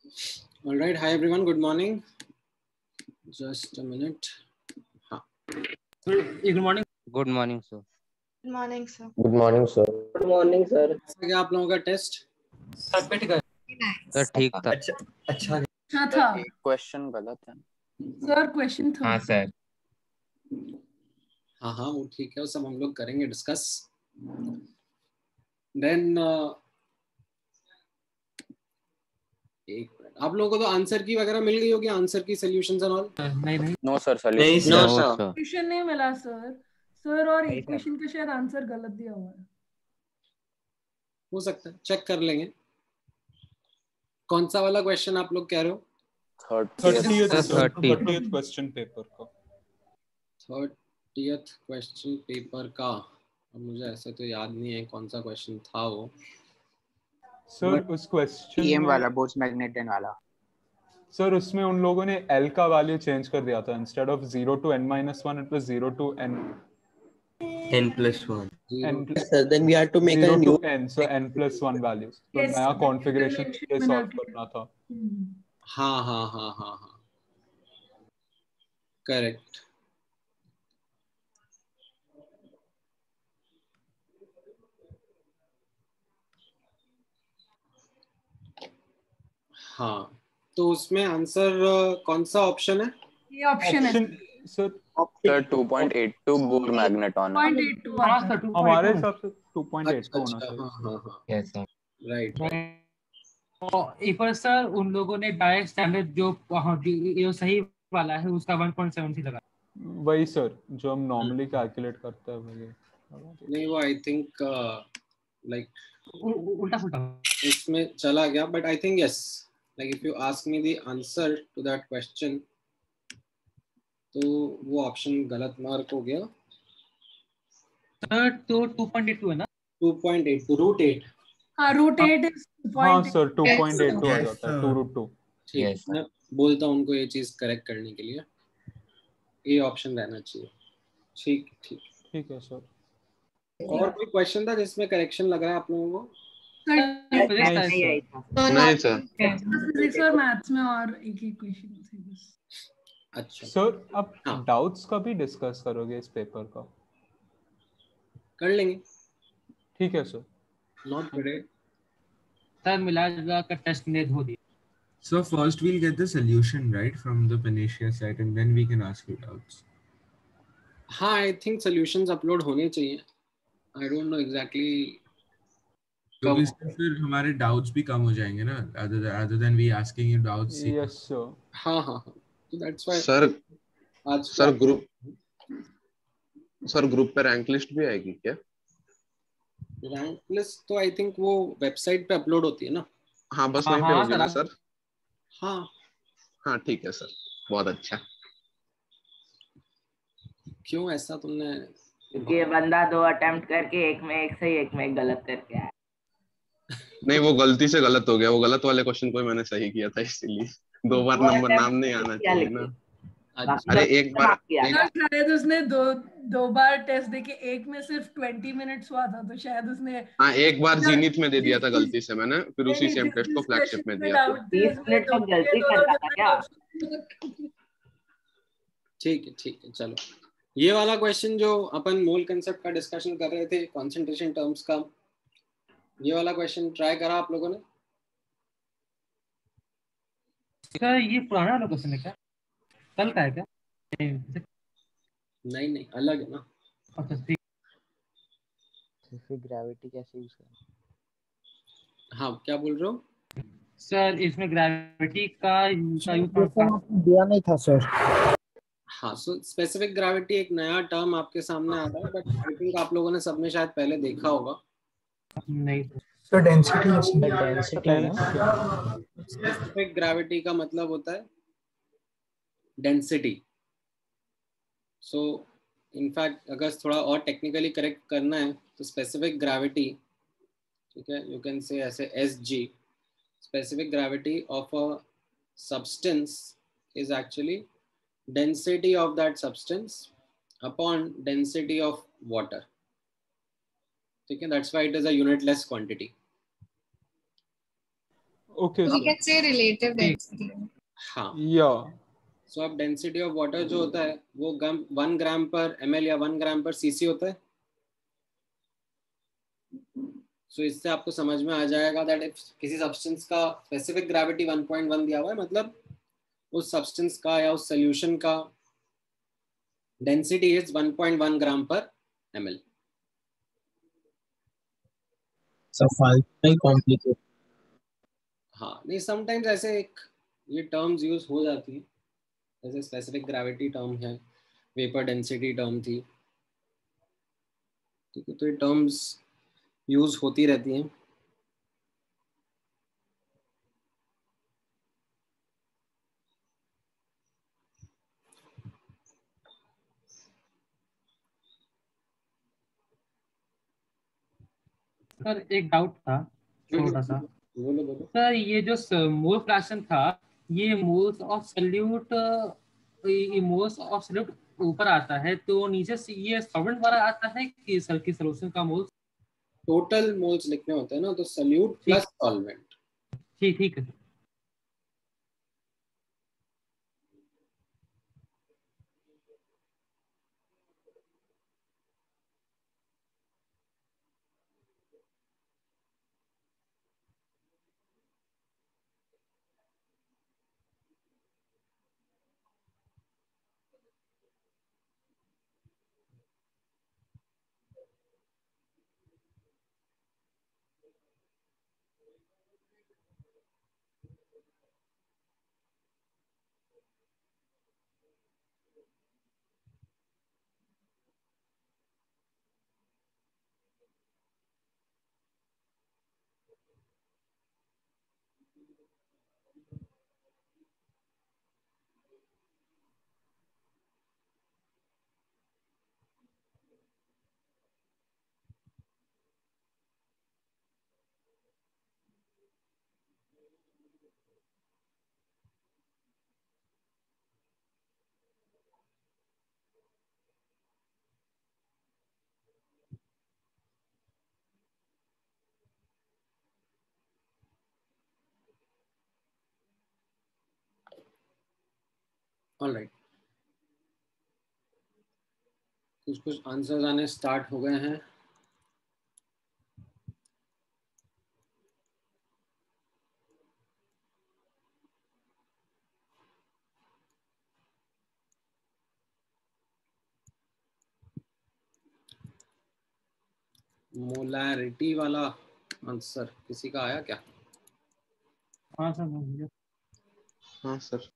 All right. Hi, everyone. Good morning. Just a minute. Good morning. Good morning, sir. Good morning, sir. Good morning sir. Good morning sir. कैसा गया आप लोगों का test? Sir ठीक था. अच्छा था. एक क्वेश्चन गलत है सर क्वेश्चन था. हाँ सर. हाँ वो ठीक है, वो सब हम लोग करेंगे डिस्कस. देन एक मिनट, आप लोगों को तो आंसर की वगैरह मिल गई होगी, आंसर की सॉल्यूशंस एंड ऑल? नहीं नो सर. नहीं सॉल्यूशन सर. क्वेश्चन नहीं मिला सर और एक क्वेश्चन का शायद आंसर गलत दिया हुआ है. हो सकता है, चेक कर लेंगे. कौन सा वाला क्वेश्चन आप लोग कह रहे हो? 30th क्वेश्चन पेपर का. 30th क्वेश्चन पेपर का. अब मुझे ऐसे तो याद नहीं है कौन सा क्वेश्चन था वो. सर उस क्वेश्चन टीएम वाला बोस मैग्नेटन वाला. सर उसमें उन लोगों ने L का वैल्यू चेंज कर दिया था. Instead of 0 to n-1 it was 0 to n. n+1. n Sir, then we had to make 0 a new. to n, so n+1 values. तो Yes, नया sir. कॉन्फ़िगरेशन ये Convention सॉल्व बना के. करना था. हाँ. करेक्ट. हाँ, तो उसमें आंसर कौन सा ऑप्शन है? ये ऑप्शन है सर. Sir 2.82 bore magneton. 0.82 हाँ आता है. सर. हमारे हिसाब से 2.82 अच्छा, होना चाहिए. हाँ. Yes sir. राइट. एक बार सर उन लोगों ने डायरेक्ट स्टैंडर्ड जो ये सही वाला है उसका 1.73 लगा. वही सर जो हम नॉर्मली कैलकुलेट करते हैं वही. नहीं, वो आई थिंक लाइक उल्टा पुल्टा इसमें चला गया, but I think yes, like if you ask me the answer to that question तो वो ऑप्शन गलत मार्क हो गया. सर. तो 2.82 है ना? 2.8 रूट 8. हाँ √8 is हाँ 2.8. सर 2.82 आ Yes, जाता है. sir. 2√2. ठीक Yes, है, मैं बोलता हूँ उनको ये चीज करेक्ट करने के लिए ये ऑप्शन रहना चाहिए. ठीक है सर. और कोई क्वेश्चन था जिसमें करेक्शन लग रहा है आप लोगों को? नहीं सर. फिजिक्स और मैथ्स में और एक क्वेश्चन थे बस. अच्छा सर आप हाँ. डाउट्स का भी डिस्कस करोगे इस पेपर का? कर लेंगे. ठीक है सर. Not today. सर मिला जुला कर टेस्ट ने धो दिया. So first we'll get the solution right from the Panacea site and then we can ask you doubts. हाँ, आई थिंक सॉल्यूशंस अपलोड होने चाहिए. आई डोंट नो एग्जैक्टली. तो इससे फिर हमारे डाउट्स भी कम हो जाएंगे ना, other than we asking you doubts. Yes sir. हाँ. So that's why sir group पे रैंक लिस्ट भी आएगी क्या? रैंक लिस्ट तो आई थिंक वो वेबसाइट पे अपलोड होती है ना. हाँ बस वहीं पे होगी ना सर. हाँ ठीक है सर. बहुत अच्छा. क्यों ऐसा तुमने? क्योंकि ये बंदा 2 अटेम्प्ट करके एक में एक सही एक में एक गलत करके आया. नहीं वो गलती से गलत हो गया. वो गलत वाले क्वेश्चन को मैंने सही किया था इसीलिए 2 बार नंबर नाम नहीं आना चाहिए ना. अरे एक बार शायद उसने दो बार टेस्ट देके एक में सिर्फ 20 मिनट्स हुआ था तो शायद उसने. हाँ एक बार जीनित में दे दिया था गलती से मैंने, फिर उसी सेम टेस्ट को फ्लैगशिप में दिया. 20 मिनट तक गलती करता था क्या? ठीक है चलो. ये वाला क्वेश्चन जो अपन मोल कंसेप्ट का डिस्कशन कर रहे थे, कंसंट्रेशन टर्म्स का, ये वाला क्वेश्चन ट्राई करा आप लोगों ने? सर ये पुराना वाला क्वेश्चन है क्या? कल का है क्या? नहीं अलग है ना. अच्छा ठीक. फिर ग्रेविटी कैसे यूज करें? हाँ क्या बोल रहे हो? सर इसमें ग्रेविटी का यूज दिया नहीं था सर. हाँ, सो स्पेसिफिक ग्रेविटी एक नया टर्म आपके सामने आ रहा है, बट आई थिंक आप लोगों ने सबने शायद पहले देखा होगा. नहीं सर डेंसिटी है. स्पेसिफिक ग्रेविटी का मतलब होता है डेंसिटी. सो इनफैक्ट अगर थोड़ा और टेक्निकली करेक्ट करना है तो स्पेसिफिक ग्रेविटी, ठीक है, यू कैन से ऐसे SG, specific gravity of a substance is actually density of that substance upon density of water. ठीक है, that's why it is a unitless quantity. Okay, We sir. can say relative density. हाँ, Yeah. सो अब density of water जो होता है वो 1 ग्राम पर ml या 1 ग्राम पर cc होता है। सो इससे आपको समझ में आ जाएगा दैट इफ किसी सब्सटेंस का स्पेसिफिक ग्रेविटी 1.1 दिया हुआ है, मतलब उस सब्सटेंस का या उस सोल्यूशन का डेंसिटी इज 1.1 ग्राम पर ml। So फालतू कॉम्प्लिकेट। हाँ, नहीं समटाइम्स ऐसे एक ये टर्म्स यूज हो जाती है, जैसे स्पेसिफिक ग्रेविटी टर्म है, वेपर डेंसिटी टर्म थी, ठीक है, तो ये टर्म्स यूज होती रहती हैं। सर एक डाउट था छोटा सा। बोलो बोलो। सर ये जो मोल फ्रैक्शन था, ये moles of solute, moles of solute ऊपर आता है तो नीचे से ये सॉल्वेंट वाला आता है कि सर की सॉल्यूशन का मोल्स? टोटल मोल्स लिखने होते हैं ना, तो सॉल्यूट प्लस सॉल्वेंट। ठीक है। ऑलराइट, कुछ कुछ आंसर्स आने स्टार्ट हो गए हैं। मोलैरिटी वाला आंसर किसी का आया क्या? हाँ सर। हाँ सर।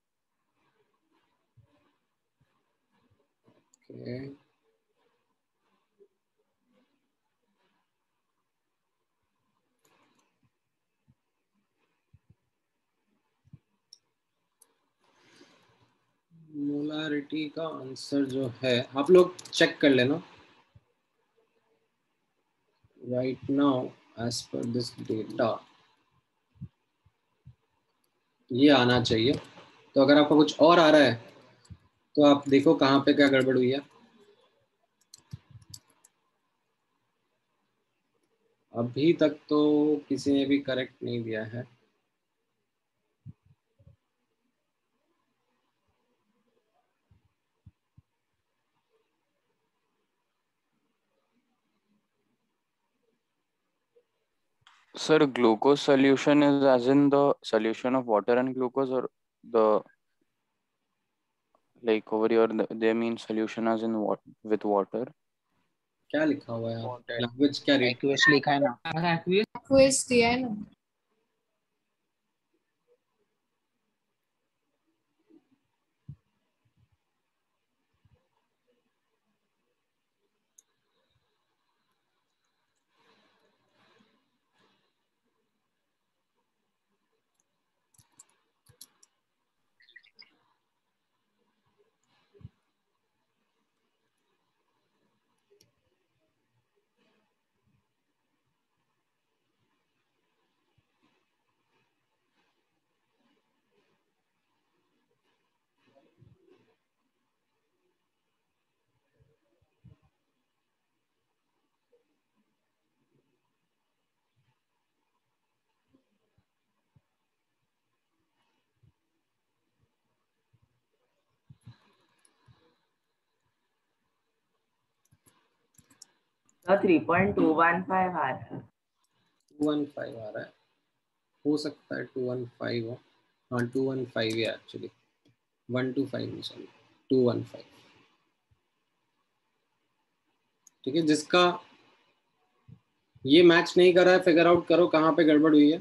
ओके, मोलैरिटी का आंसर जो है आप लोग चेक कर लेना right now as per this data, ये आना चाहिए। तो अगर आपको कुछ और आ रहा है तो आप देखो कहाँ पे क्या गड़बड़ हुई है। अभी तक तो किसी ने भी करेक्ट नहीं दिया है। Sir, glucose solution is as in the solution of water and glucose, or the like over here they mean solution as in what with water. क्या लिखा हुआ है? Water. लैंग्वेज क्या रीड? एक्वियस लिखा है ना। Aqueous दिया है ना। 3.215 आ रहा है। 215 आ रहा है, हो सकता है 215 हो। हाँ 215 है एक्चुअली, 125 नहीं, सॉरी 215। ठीक है, जिसका ये मैच नहीं कर रहा है फिगर आउट करो कहाँ पे गड़बड़ हुई है।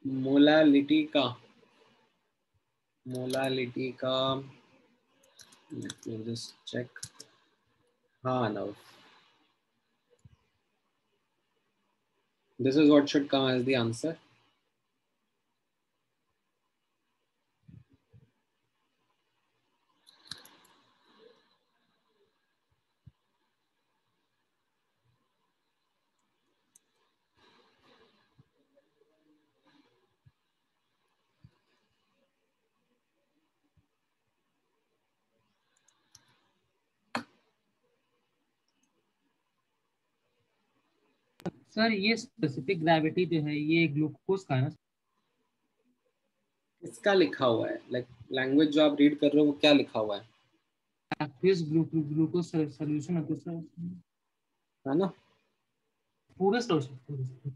मोलालिटी का let me just check. हाँ now this is what should come as the answer. Sir ये स्पेसिफिक ग्रेविटी जो है ये ग्लूकोज का है ना? इसका लिखा हुआ है, लाइक लैंग्वेज जो आप रीड कर रहे हो वो क्या लिखा हुआ है? एक्वियस ग्लूकोज सॉल्यूशन है ना? पूरे सॉल्यूशन।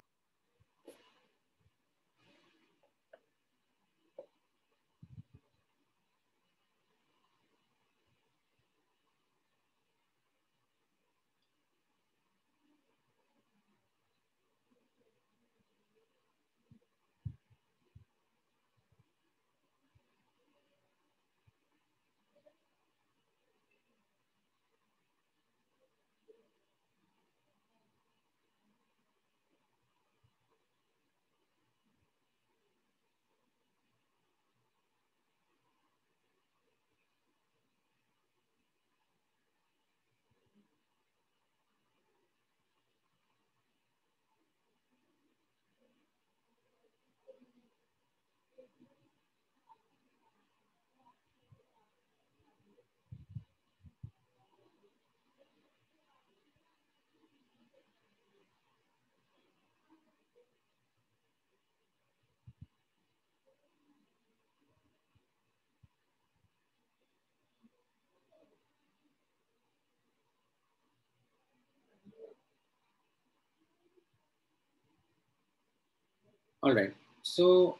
ऑलराइट, सो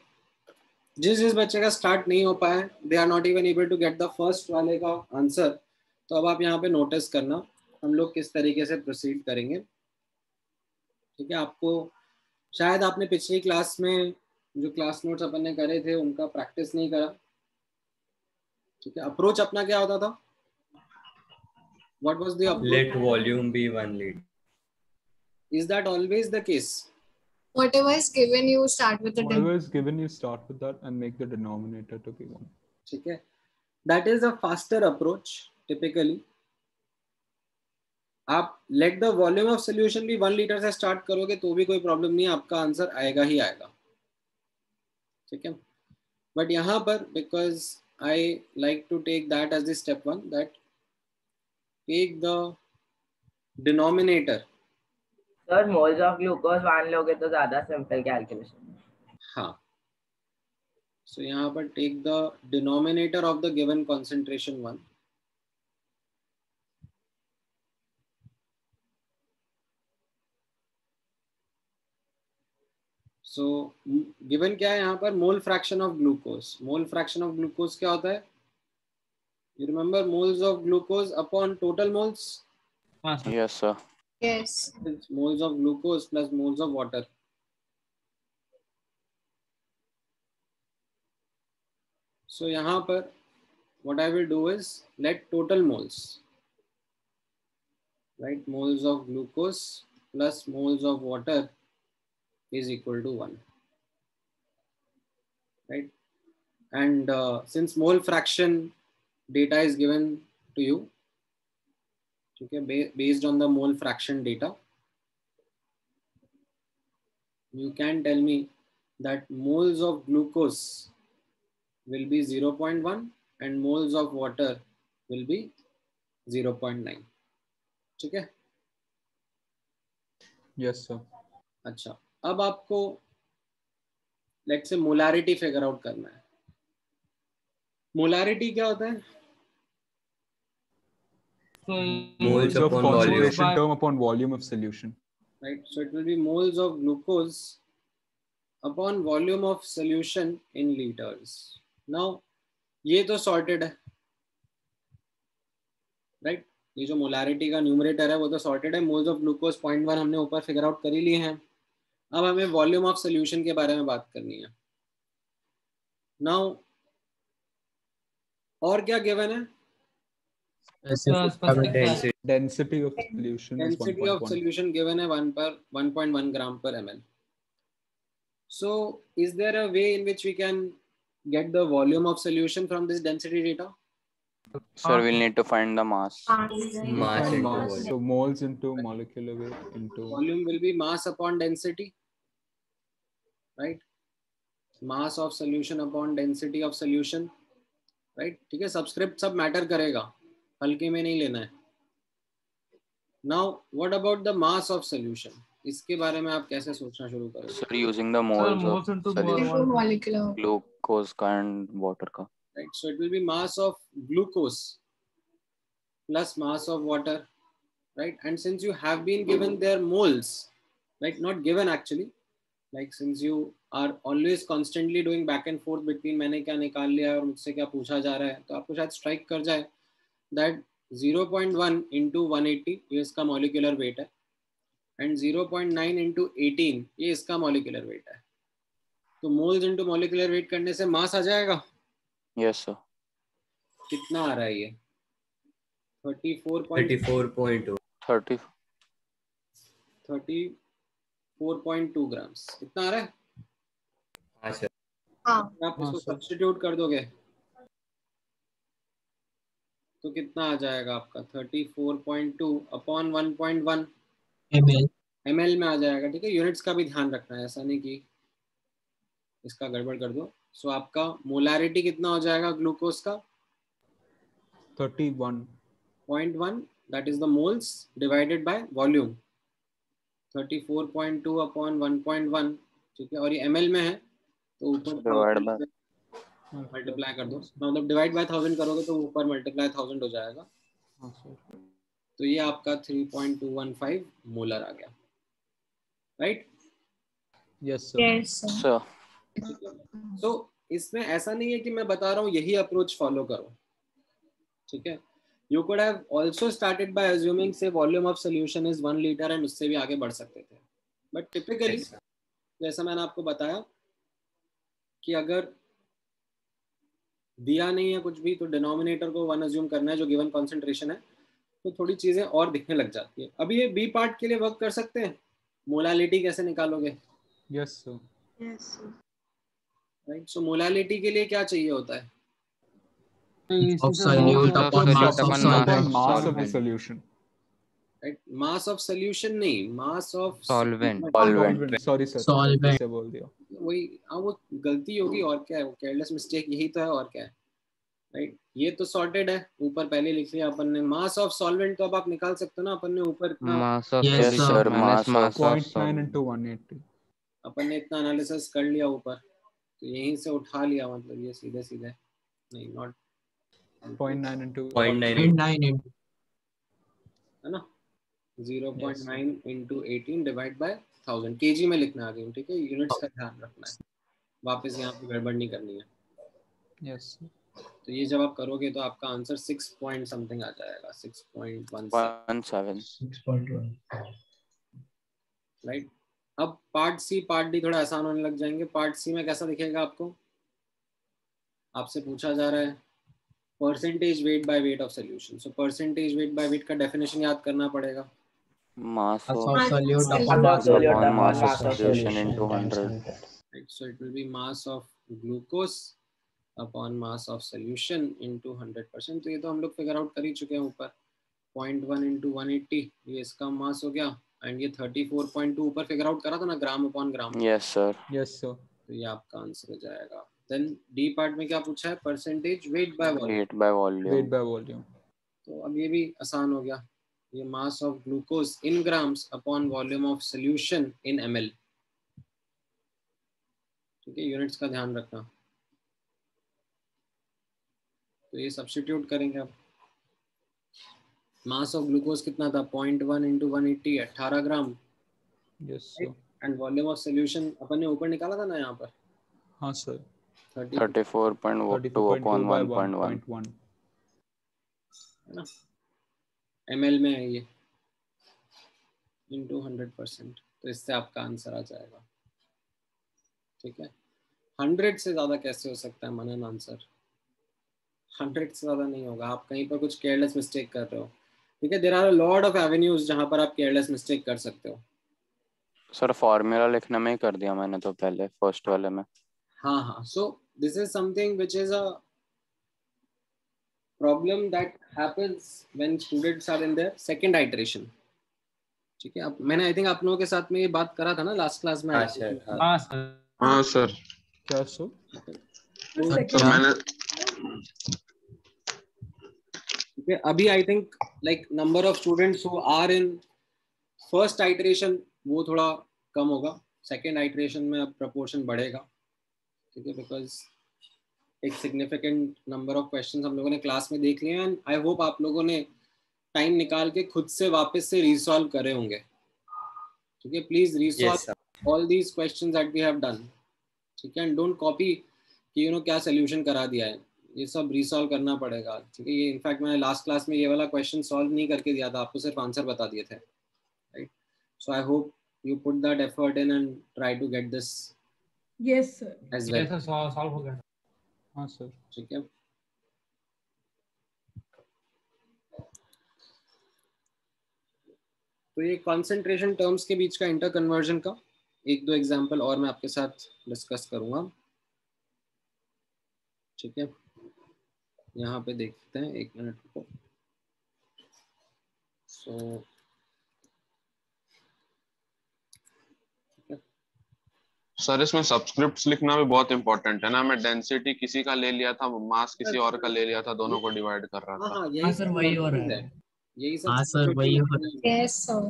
जिस बच्चे का स्टार्ट नहीं हो पाया, they are not even able to get the first वाले का आंसर, तो अब आप यहाँ पे नोटिस करना हम लोग किस तरीके से प्रोसीड करेंगे। ठीक है, आपको शायद आपने पिछली क्लास में जो क्लास नोट्स अपन ने करे थे उनका प्रैक्टिस नहीं करा। ठीक है, अप्रोच अपना क्या होता था? What was the approach? Let volume be 1 liter. Is that always the case? Whatever is given, you start with the Whatever is given, you start with that and make the denominator to be 1. ठीक है, that is a faster approach typically. आप let the volume of solution भी 1 litre से start करोगे तो भी कोई problem नहीं है, आपका आंसर आएगा ही आएगा। ठीक है, बट यहाँ पर because I like to take that as the step 1, that take the denominator. Sir moles of glucose मान लोगे तो ज्यादा सिंपल कैलकुलेशन। हाँ, सो यहाँ पर take the denominator of the given concentration 1। So given क्या है यहाँ पर? Mole fraction of glucose. Mole fraction of glucose क्या होता है? You remember moles of glucose upon total moles? Yes, sir. Yes. It's moles of glucose plus moles of water. So यहाँ पर what I will do is let total moles, right? Moles of glucose plus moles of water is equal to 1, right? And since mole fraction data is given to you, okay, based on the mole fraction data, you can tell me that moles of glucose will be 0.1 and moles of water will be 0.9. ठीक है? Yes, sir. अच्छा, अब आपको let's say molarity figure out करना है। Molarity क्या होता है? Moles of concentration term upon volume of solution. Right, so it will be moles of glucose upon volume of solution in liters. Now ये तो sorted है, right? ये जो मोलारिटी का न्यूमरेटर है वो तो sorted है. मोल्स ऑफ ग्लूकोज 0.1 हमने ऊपर फिगर आउट कर ही लिए हैं. अब हमें वॉल्यूम ऑफ सोल्यूशन के बारे में बात करनी है. नाउ और क्या गिवन है? Density of solution is Density of 1.1. solution given है 1.1 gram per ml. So is there a way in which we can get the volume of solution from this density data? Sir, we'll need to find the mass. Mass into Mass. volume. So moles into molecular weight into Volume will be mass upon density, right? Mass of solution upon density of solution, right? ठीक है, subscript सब matter करेगा, हल्के में नहीं लेना है. Now what about the mass of solution? इसके बारे में आप कैसे सोचना शुरू करोगे? Sir, using the moles of solution, molecular. glucose का and water का. Right, so it will be mass of glucose plus mass of water, right? And since you have been given their moles, right? Not given actually, like since you are always constantly doing back and forth between मैंने क्या निकाल लिया और मुझसे क्या पूछा जा रहा है, तो आपको शायद स्ट्राइक कर जाए that 0.1 into 180 ये इसका molecular weight है and 0.9 into 18 ये इसका molecular weight है. तो moles into molecular weight करने से mass आ जाएगा. Yes, sir. कितना आ रहा है ये? 34.2. 34.2 ग्राम्स. कितना आ रहा है? हाँ सर. आप इसको सब्स्टिट्यूट कर दोगे तो कितना आ जाएगा आपका? 34.2 अपॉन 1.1 ml में आ जाएगा. ठीक है, यूनिट्स का भी ध्यान रखना है, ऐसा नहीं कि इसका गड़बड़ कर दो. सो आपका मोलारिटी कितना हो जाएगा ग्लूकोज का? 31.1. that is the moles divided by volume. 34.2 upon 1.1. ठीक है, और ये ml में है तो ऊपर मल्टीप्लाई कर दो. मतलब डिवाइड बाय 1000 करोगे तो ऊपर मल्टीप्लाई 1000 हो जाएगा. तो ये आपका 3.215 मोलर आ गया, right? Yes sir. Yes, sir. तो इसमें ऐसा नहीं है कि मैं बता रहा हूँ यही अप्रोच फॉलो करो. ठीक है, you could have also started by assuming say volume of solution is 1 liter and उससे भी आगे बढ़ सकते थे. But typically जैसा मैंने आपको बताया कि अगर दिया नहीं है कुछ भी तो डिनोमिनेटर को 1 अज्यूम करना है जो गिवन कॉन्सेंट्रेशन है, तो थोड़ी चीजें और दिखने लग जाती है. अभी ये बी पार्ट के लिए वर्क कर सकते हैं. मोलालिटी कैसे निकालोगे? Yes sir. Yes, sir. Right. So molality के लिए क्या चाहिए होता है? Of solute upon mass of solvent. Mass of the solution. Right, mass of solution नहीं, mass of Solvent. Sorry sir. Solvent. से बोल दिया. वही, हाँ वो गलती होगी और क्या है, वो केयरलेस मिस्टेक यही तो है और क्या है. राइट, ये तो सॉर्टेड है, ऊपर पहले लिख लिया अपन ने. मास ऑफ सॉल्वेंट तो अब आप निकाल सकते हो ना, अपन ने ऊपर इतना Mass of Yes, solution sir. minus mass of 0.9 into 180. अपन ने इतना एनालिसिस कर लिया ऊपर, तो यहीं से उठा लिया. मतलब ये सीधे सीधे नहीं, नॉट 0.9 into 0.9 into. है ना. 0.9 into 18 डिवाइड बाय 1000. केजी में लिखना आ गई. ठीक है, यूनिट्स का ध्यान रखना है, वापस यहाँ पे गड़बड़ नहीं करनी है. Yes sir. तो ये जब आप करोगे तो आपका आंसर 6 पॉइंट समथिंग आ जाएगा. 6.17. 6.1. राइट. अब पार्ट सी पार्ट डी थोड़ा आसान होने लग जाएंगे. पार्ट सी में कैसा दिखेगा आपको? आपसे पूछा जा रहा है percentage weight by weight of solution. So percentage weight by weight का डेफिनेशन याद करना पड़ेगा. Mass of Solute upon upon mass of mass of solution into 100. Right, so it will be mass of glucose upon mass of solution into 100%. तो ये तो हम लोग figure out कर ही चुके हैं ऊपर. 0.1 into 180 ये इसका मास हो गया. एंड ये 34.2 ऊपर फिगर आउट करा था ना, ग्राम upon gram. Yes sir. Yes sir. तो ये आपका आंसर हो जाएगा. देन डी पार्ट में क्या पूछा है? Percentage weight by volume. Weight by volume. Weight by volume. तो अब ये भी आसान हो गया. ये mass of glucose in grams upon volume of solution in ml. ठीक है, यूनिट्स का ध्यान रखना. तो ये सब्स्टिट्यूट करेंगे अब। मास ऑफ ग्लूकोज कितना था, 0.1 into 180, 18 gram. Yes sir. And volume of solution अपन ने ऊपर निकाला था ना यहाँ पर। हाँ सर। 34.2 upon 1.1 है ना, ml में है ये, इंटू 100%, तो इससे आपका आंसर आ जाएगा। ठीक है, 100 से ज्यादा कैसे हो सकता है मनन आंसर? 100 से ज्यादा नहीं होगा, आप कहीं पर कुछ केयरलेस मिस्टेक कर रहे हो। ठीक है, there are a lot of avenues जहां पर आप केयरलेस मिस्टेक कर सकते हो। सर फॉर्मूला लिखने में ही कर दिया मैंने तो पहले फर्स्ट वाले में। हाँ हाँ, so this is something which is a problem that happens when students are in their second iteration. ठीक है, अब मैंने आई थिंक आप लोगों के साथ में ये बात करा था ना लास्ट क्लास में। हाँ सर। हाँ सर। क्या सर? सर मैंने Okay, अभी I think like number of students who are in first iteration वो थोड़ा कम होगा, सेकेंड आइटरेशन में अब प्रपोर्शन बढ़ेगा। ठीक है, बिकॉज एक सिग्निफिकेंट नंबर ऑफ क्वेश्चंस हम लोगों ने क्लास में देख लिए, एंड आई होप आप लोगों ने टाइम निकाल के खुद से वापस से रिसॉल्व करे होंगे। ठीक है, please resolve all these questions that we have done. ठीक है, एंड डोंट कॉपी कि क्या सोल्यूशन करा दिया है, ये सब रिसॉल्व करना पड़ेगा। ठीक है, ये इनफैक्ट मैंने लास्ट क्लास में ये वाला क्वेश्चन सॉल्व नहीं करके दिया था, आपको सिर्फ आंसर बता दिए थे। Right, so I hope you put that effort in and try to get this. Yes sir. As well. Sir solve हो गया। हाँ सर। ठीक है, तो ये कंसंट्रेशन टर्म्स के बीच का इंटर कन्वर्जन का एक दो एग्जांपल और मैं आपके साथ डिस्कस करूंगा। ठीक है, यहाँ पे देखते हैं, एक मिनट को। सो सर इसमें सब्सक्रिप्ट्स लिखना भी बहुत इंपॉर्टेंट है ना। मैं डेंसिटी किसी का ले लिया था, मास किसी और का ले लिया था, दोनों को डिवाइड कर रहा था। हाँ, यही सर वही हो रहा है। यही सब हाँ सर वही हो रहा है। Yes, sir.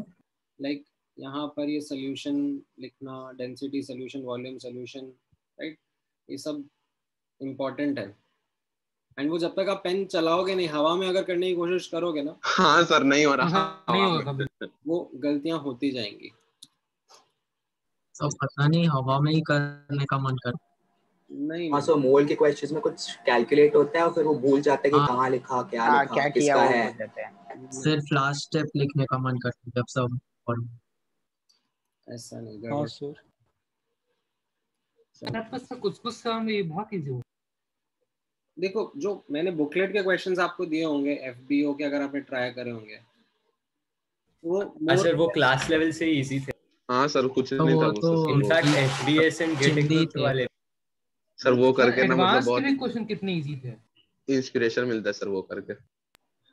लाइक यहाँ पर ये सोल्यूशन लिखना, density solution, volume solution, right, ये सब इम्पोर्टेंट है। एंड वो जब तक आप पेन चलाओगे नहीं, हवा में अगर करने की कोशिश करोगे ना, हाँ सर, नहीं हो रहा। नहीं होगा कभी। वो गलतियां होती जाएंगी। सब पता नहीं हवा में ही करने का मन कर। नहीं हाँ सर, मोल के क्वेश्चंस में कुछ कैलकुलेट होता है और फिर वो भूल जाता है कि कहाँ लिखा, क्या लिखा, क्या किया किसका वो है। भूल जाते हैं। सिर्फ लास्ट स्टेप लिखने का मन करता है जब सब पढ़ो। ऐसा नहीं, हाँ गड़बड़। सर। कुछ कुछ सम ये बहुत इजी हो। देखो, जो मैंने बुकलेट के क्वेश्चंस आपको दिए होंगे एफबीओ के, अगर आपने ट्राई करे होंगे, वो सर वो क्लास लेवल से ही इजी थे। हाँ सर, कुछ तो नहीं था वो वो तो sir. In fact FBS and get चिंदी इक्विप्ड थे। वाले। सर वो करके ना मतलब एडवांस के बहुत भी क्वेश्चन कितने इजी थे। इंस्पिरेशन मिलता है सर वो करके।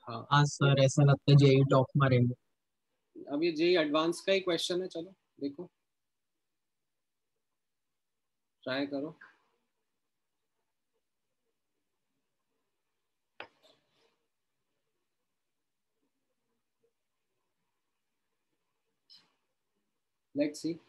हाँ, हाँ सर, ऐसा लगता है जेई टॉप मारेंगे। अब ये जेई एडवांस का ही क्वेश्चन है, चलो देखो, ट्राई करो। Let's see.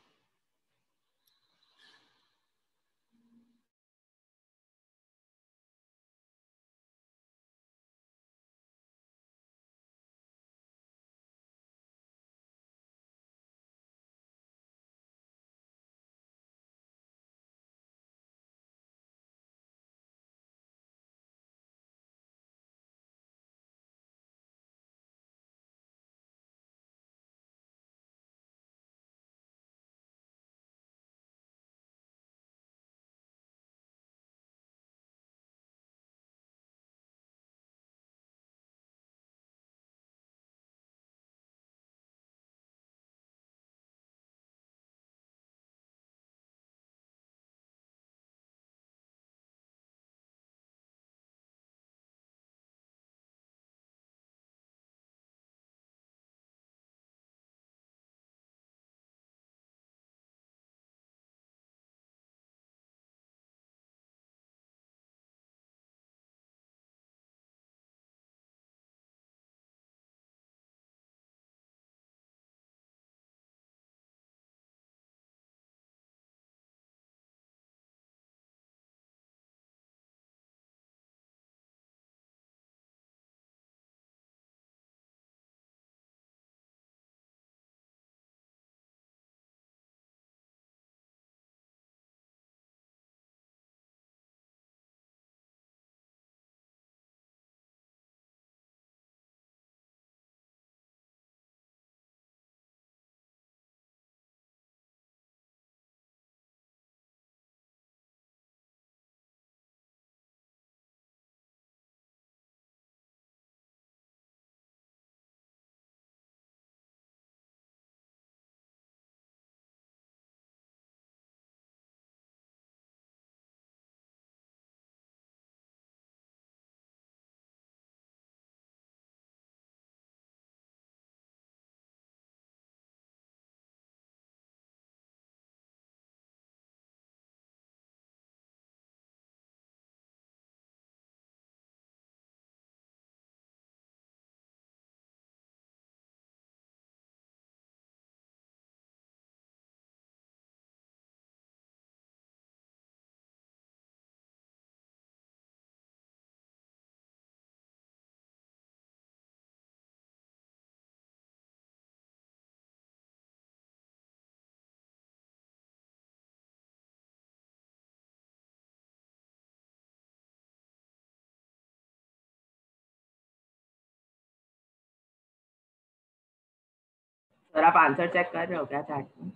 सर आप आंसर चेक कर रहे हो क्या चैट में?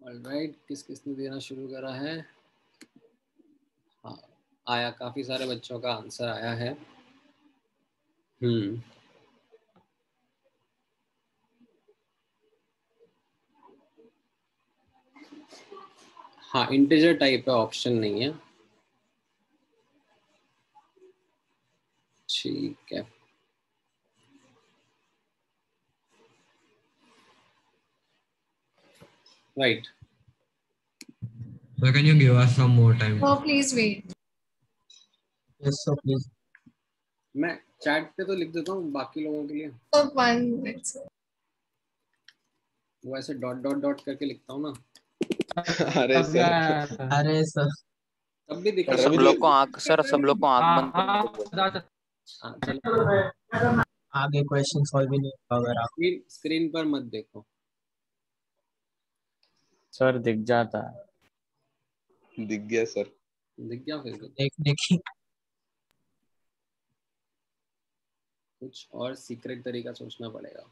ऑलराइट, किसने देना शुरू करा है? हाँ, आया, काफी सारे बच्चों का आंसर आया है। हाँ, इंटीजर टाइप है, ऑप्शन नहीं है। ठीक है, right. So can you give us some more time? Oh, please wait. Yes, so please. मैं चैट पे तो लिख देता हूँ बाकी लोगों के लिए। So 1 minute. Sir. वो ऐसे डॉट डॉट डॉट करके लिखता हूँ ना। अरे सर, अरे सर, तब भी दिक्कत। सब लोग को आंख बंद करके हाँ, चलो आगे क्वेश्चन सॉल्व भी नहीं होगा अगर आप स्क्रीन पर मत देखो। सर दिख जाता है। दिख गया सर। दिख गया फिर देखने की कुछ और सीक्रेट तरीका सोचना पड़ेगा।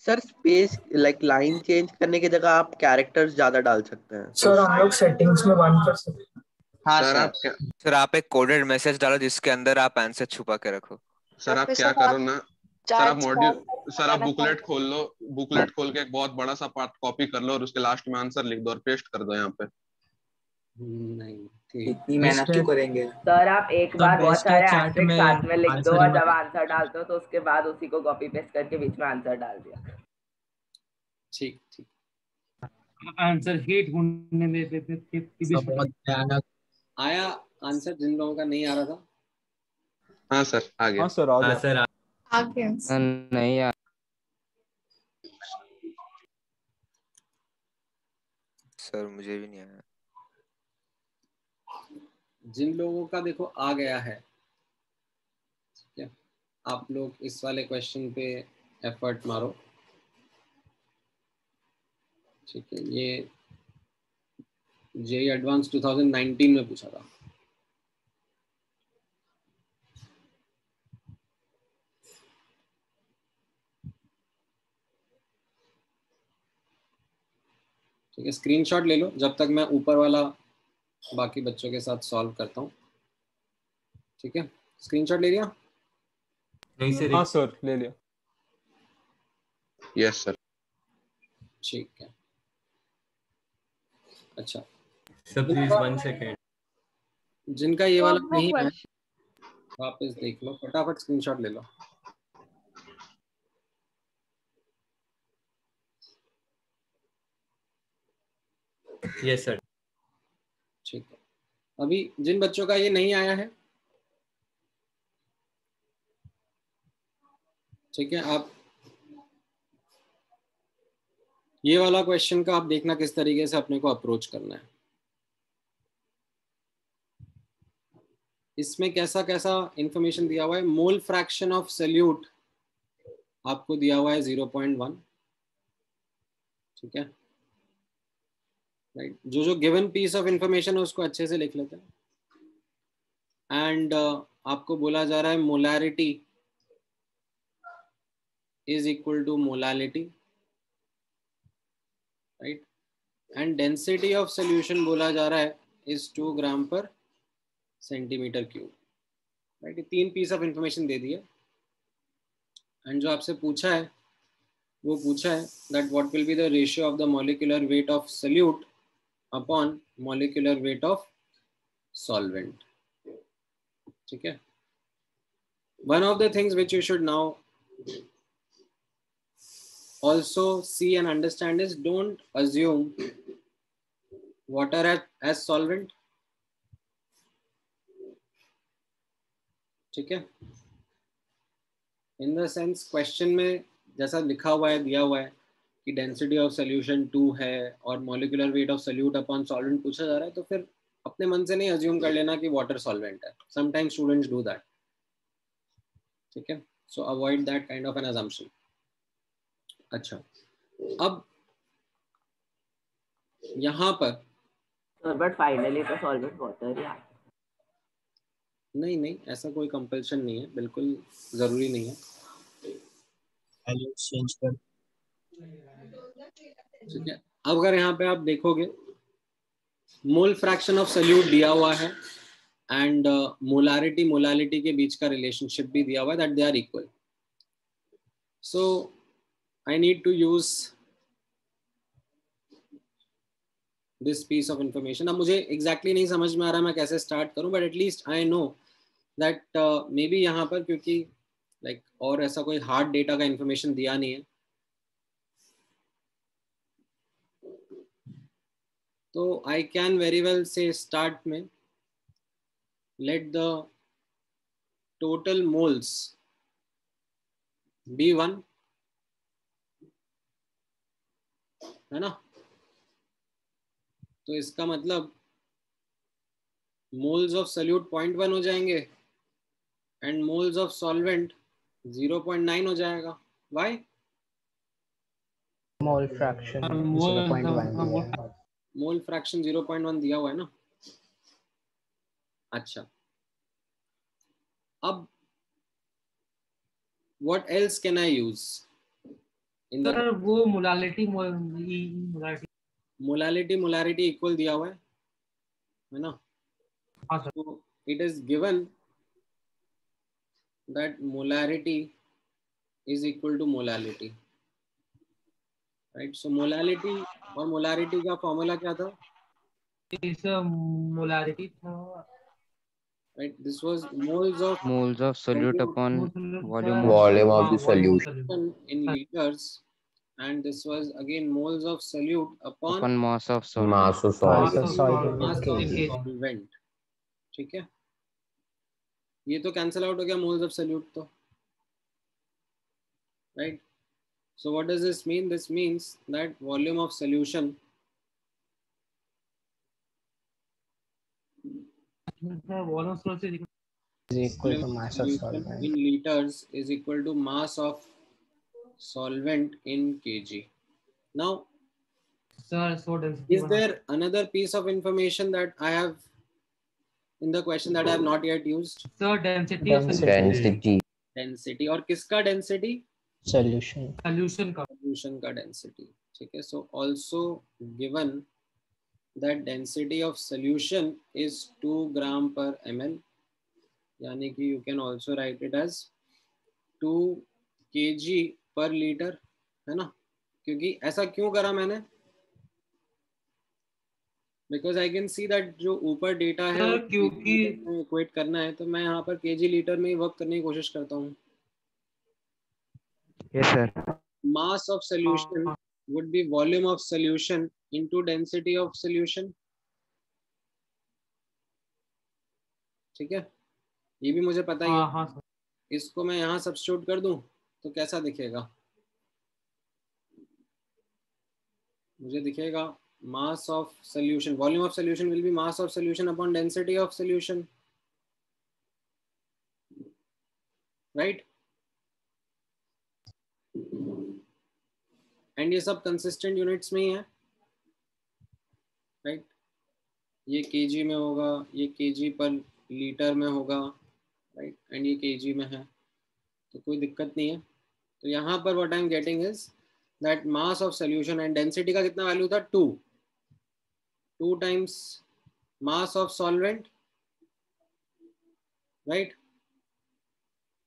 Sir space like line change करने की जगह आप कैरेक्टर्स ज्यादा डाल सकते हैं। सर हम लोग सेटिंग्स में 1 कर सकते हैं। हाँ सर आप एक कोडेड मैसेज डालो जिसके अंदर आप आंसर छुपा के रखो। सर आप क्या करो ना, सर आप मॉड्यूल, सर आप बुकलेट खोल लो, बुकलेट खोल के एक बहुत बड़ा सा पार्ट कॉपी कर लो और उसके लास्ट में आंसर लिख दो और पेस्ट कर दो यहाँ पे। नहीं, इतनी मेहनत क्यों करेंगे? सर आप एक बार बहुत सारे एस्टेरिस्क साथ में लिख दो और जब आंसर डालते हो तो उसके बाद उसी को कॉपी पेस्ट करके बीच में आंसर डाल दिया। ठीक ठीक। आंसर हीट ढूंढने में आया आंसर जिन लोगों का नहीं आ रहा था? हाँ सर आ गया। हाँ सर आ गया। आ गया। नहीं यार सर मुझे भी नहीं आया। जिन लोगों का देखो आ गया है, ठीक है, आप लोग इस वाले क्वेश्चन पे एफर्ट मारो। ठीक है, ये जेईई एडवांस 2019 में पूछा था। ठीक है, स्क्रीनशॉट ले लो जब तक मैं ऊपर वाला बाकी बच्चों के साथ सॉल्व करता हूँ। ठीक है, स्क्रीनशॉट ले लिया? नहीं सर। हाँ सर ले लिया। Yes sir. ठीक है, अच्छा सर प्लीज 1 सेकेंड। जिनका ये वाला नहीं है वापस देख लो, फटाफट स्क्रीनशॉट ले लो। Yes sir. ठीक है, अभी जिन बच्चों का ये नहीं आया है, ठीक है, आप ये वाला क्वेश्चन का आप देखना किस तरीके से अपने को अप्रोच करना है। इसमें कैसा कैसा इंफॉर्मेशन दिया हुआ है। मोल फ्रैक्शन ऑफ सॉल्यूट आपको दिया हुआ है 0.1। ठीक है, राइट। जो गिवन पीस ऑफ इंफॉर्मेशन है उसको अच्छे से लिख लेते हैं। एंड आपको बोला जा रहा है molarity is equal to molality, right. And density of solution बोला जा रहा है is 2 gram per centimetre cube, right. 3 piece of information दे दिया। एंड जो आपसे पूछा है वो पूछा है that what will be the ratio of the molecular weight of solute upon molecular weight of solvent. ठीक है, one of the things which you should now also see and understand is don't assume water as solvent. ठीक है, इन the sense question में जैसा लिखा हुआ है, दिया हुआ है कि डेंसिटी ऑफ सोल्यूशन 2 है और molecular weight of solute upon solvent पूछा जा रहा है, तो फिर अपने मन से नहीं अज्यूम कर लेना कि वाटर सॉल्वेंट है। Sometimes students do that. ठीक है, सो avoid that kind of N assumption. अच्छा, अब यहाँ पर बट फाइनली तो सॉल्वेंट वाटर ही आता है। नहीं नहीं, ऐसा कोई कंपल्शन नहीं है, बिल्कुल जरूरी नहीं है। चेंज कर। ठीक है, अब अगर यहाँ पे आप देखोगे मोल फ्रैक्शन ऑफ सॉल्यूट दिया हुआ है एंड मोलारिटी मोलालिटी के बीच का रिलेशनशिप भी दिया हुआ है, that they are equal. So I need to use this piece of information. अब मुझे एग्जैक्टली नहीं समझ में आ रहा मैं कैसे स्टार्ट करूं, but at least I know that may be यहाँ पर, क्योंकि लाइक और ऐसा कोई हार्ड डेटा का इंफॉर्मेशन दिया नहीं है, तो आई कैन वेरी वेल से स्टार्ट में let the total moles be 1, है ना। तो इसका मतलब moles of solute 0.1 हो जाएंगे and moles of solvent 0.9 हो जाएगा। Why? Mole fraction 0.1 mole fraction 0.1 दिया हुआ है ना। अच्छा, अब what else can I use in the sir वो मोलालिटी मोलारिटी इक्वल दिया हुआ है ना। हाँ sir. So it is given that molarity is equal to molality, right? So molality और molarity का फॉर्मूला क्या था? इस मोलारिटी था, right? This was moles of solute upon volume of the solution in liters, and this was again moles of solute upon mass of mass of solvent mass of solvent। ठीक है, ये तो cancel out हो गया moles of solute तो, right? So what does this mean? This means that volume of solution is equal to mass of solvent in liters is equal to mass of solvent in kg. Now, sir, so density is there another piece of information that I have in the question that I have not yet used? Sir, density density और किसका density? solution का density। ठीक है, so also given that density of solution is 2 gram per ml, यानी कि you can also write it as 2 kg per liter, है ना। क्योंकि ऐसा क्यों करा मैंने? Because I can see that जो ऊपर डेटा है क्योंकि इक्वेट करना है, तो मैं यहाँ पर kg लीटर में ही वर्क करने की कोशिश करता हूँ। Yes sir. Mass of solution would be volume of solution into density of solution। ठीक है, ये भी मुझे पता ही है। हाँ, इसको मैं यहाँ सब्स्टिट्यूट कर दूं तो कैसा दिखेगा? मुझे दिखेगा mass of solution, volume of solution will be mass of solution upon density of solution, right? And ये सब consistent units में ही है, right? ये kg में होगा, ये kg पर लीटर में होगा, right? And ये kg में है, तो कोई दिक्कत नहीं है। तो यहाँ पर what I'm getting is that mass of solution and density का कितना वैल्यू था? 2 times mass of solvent, right?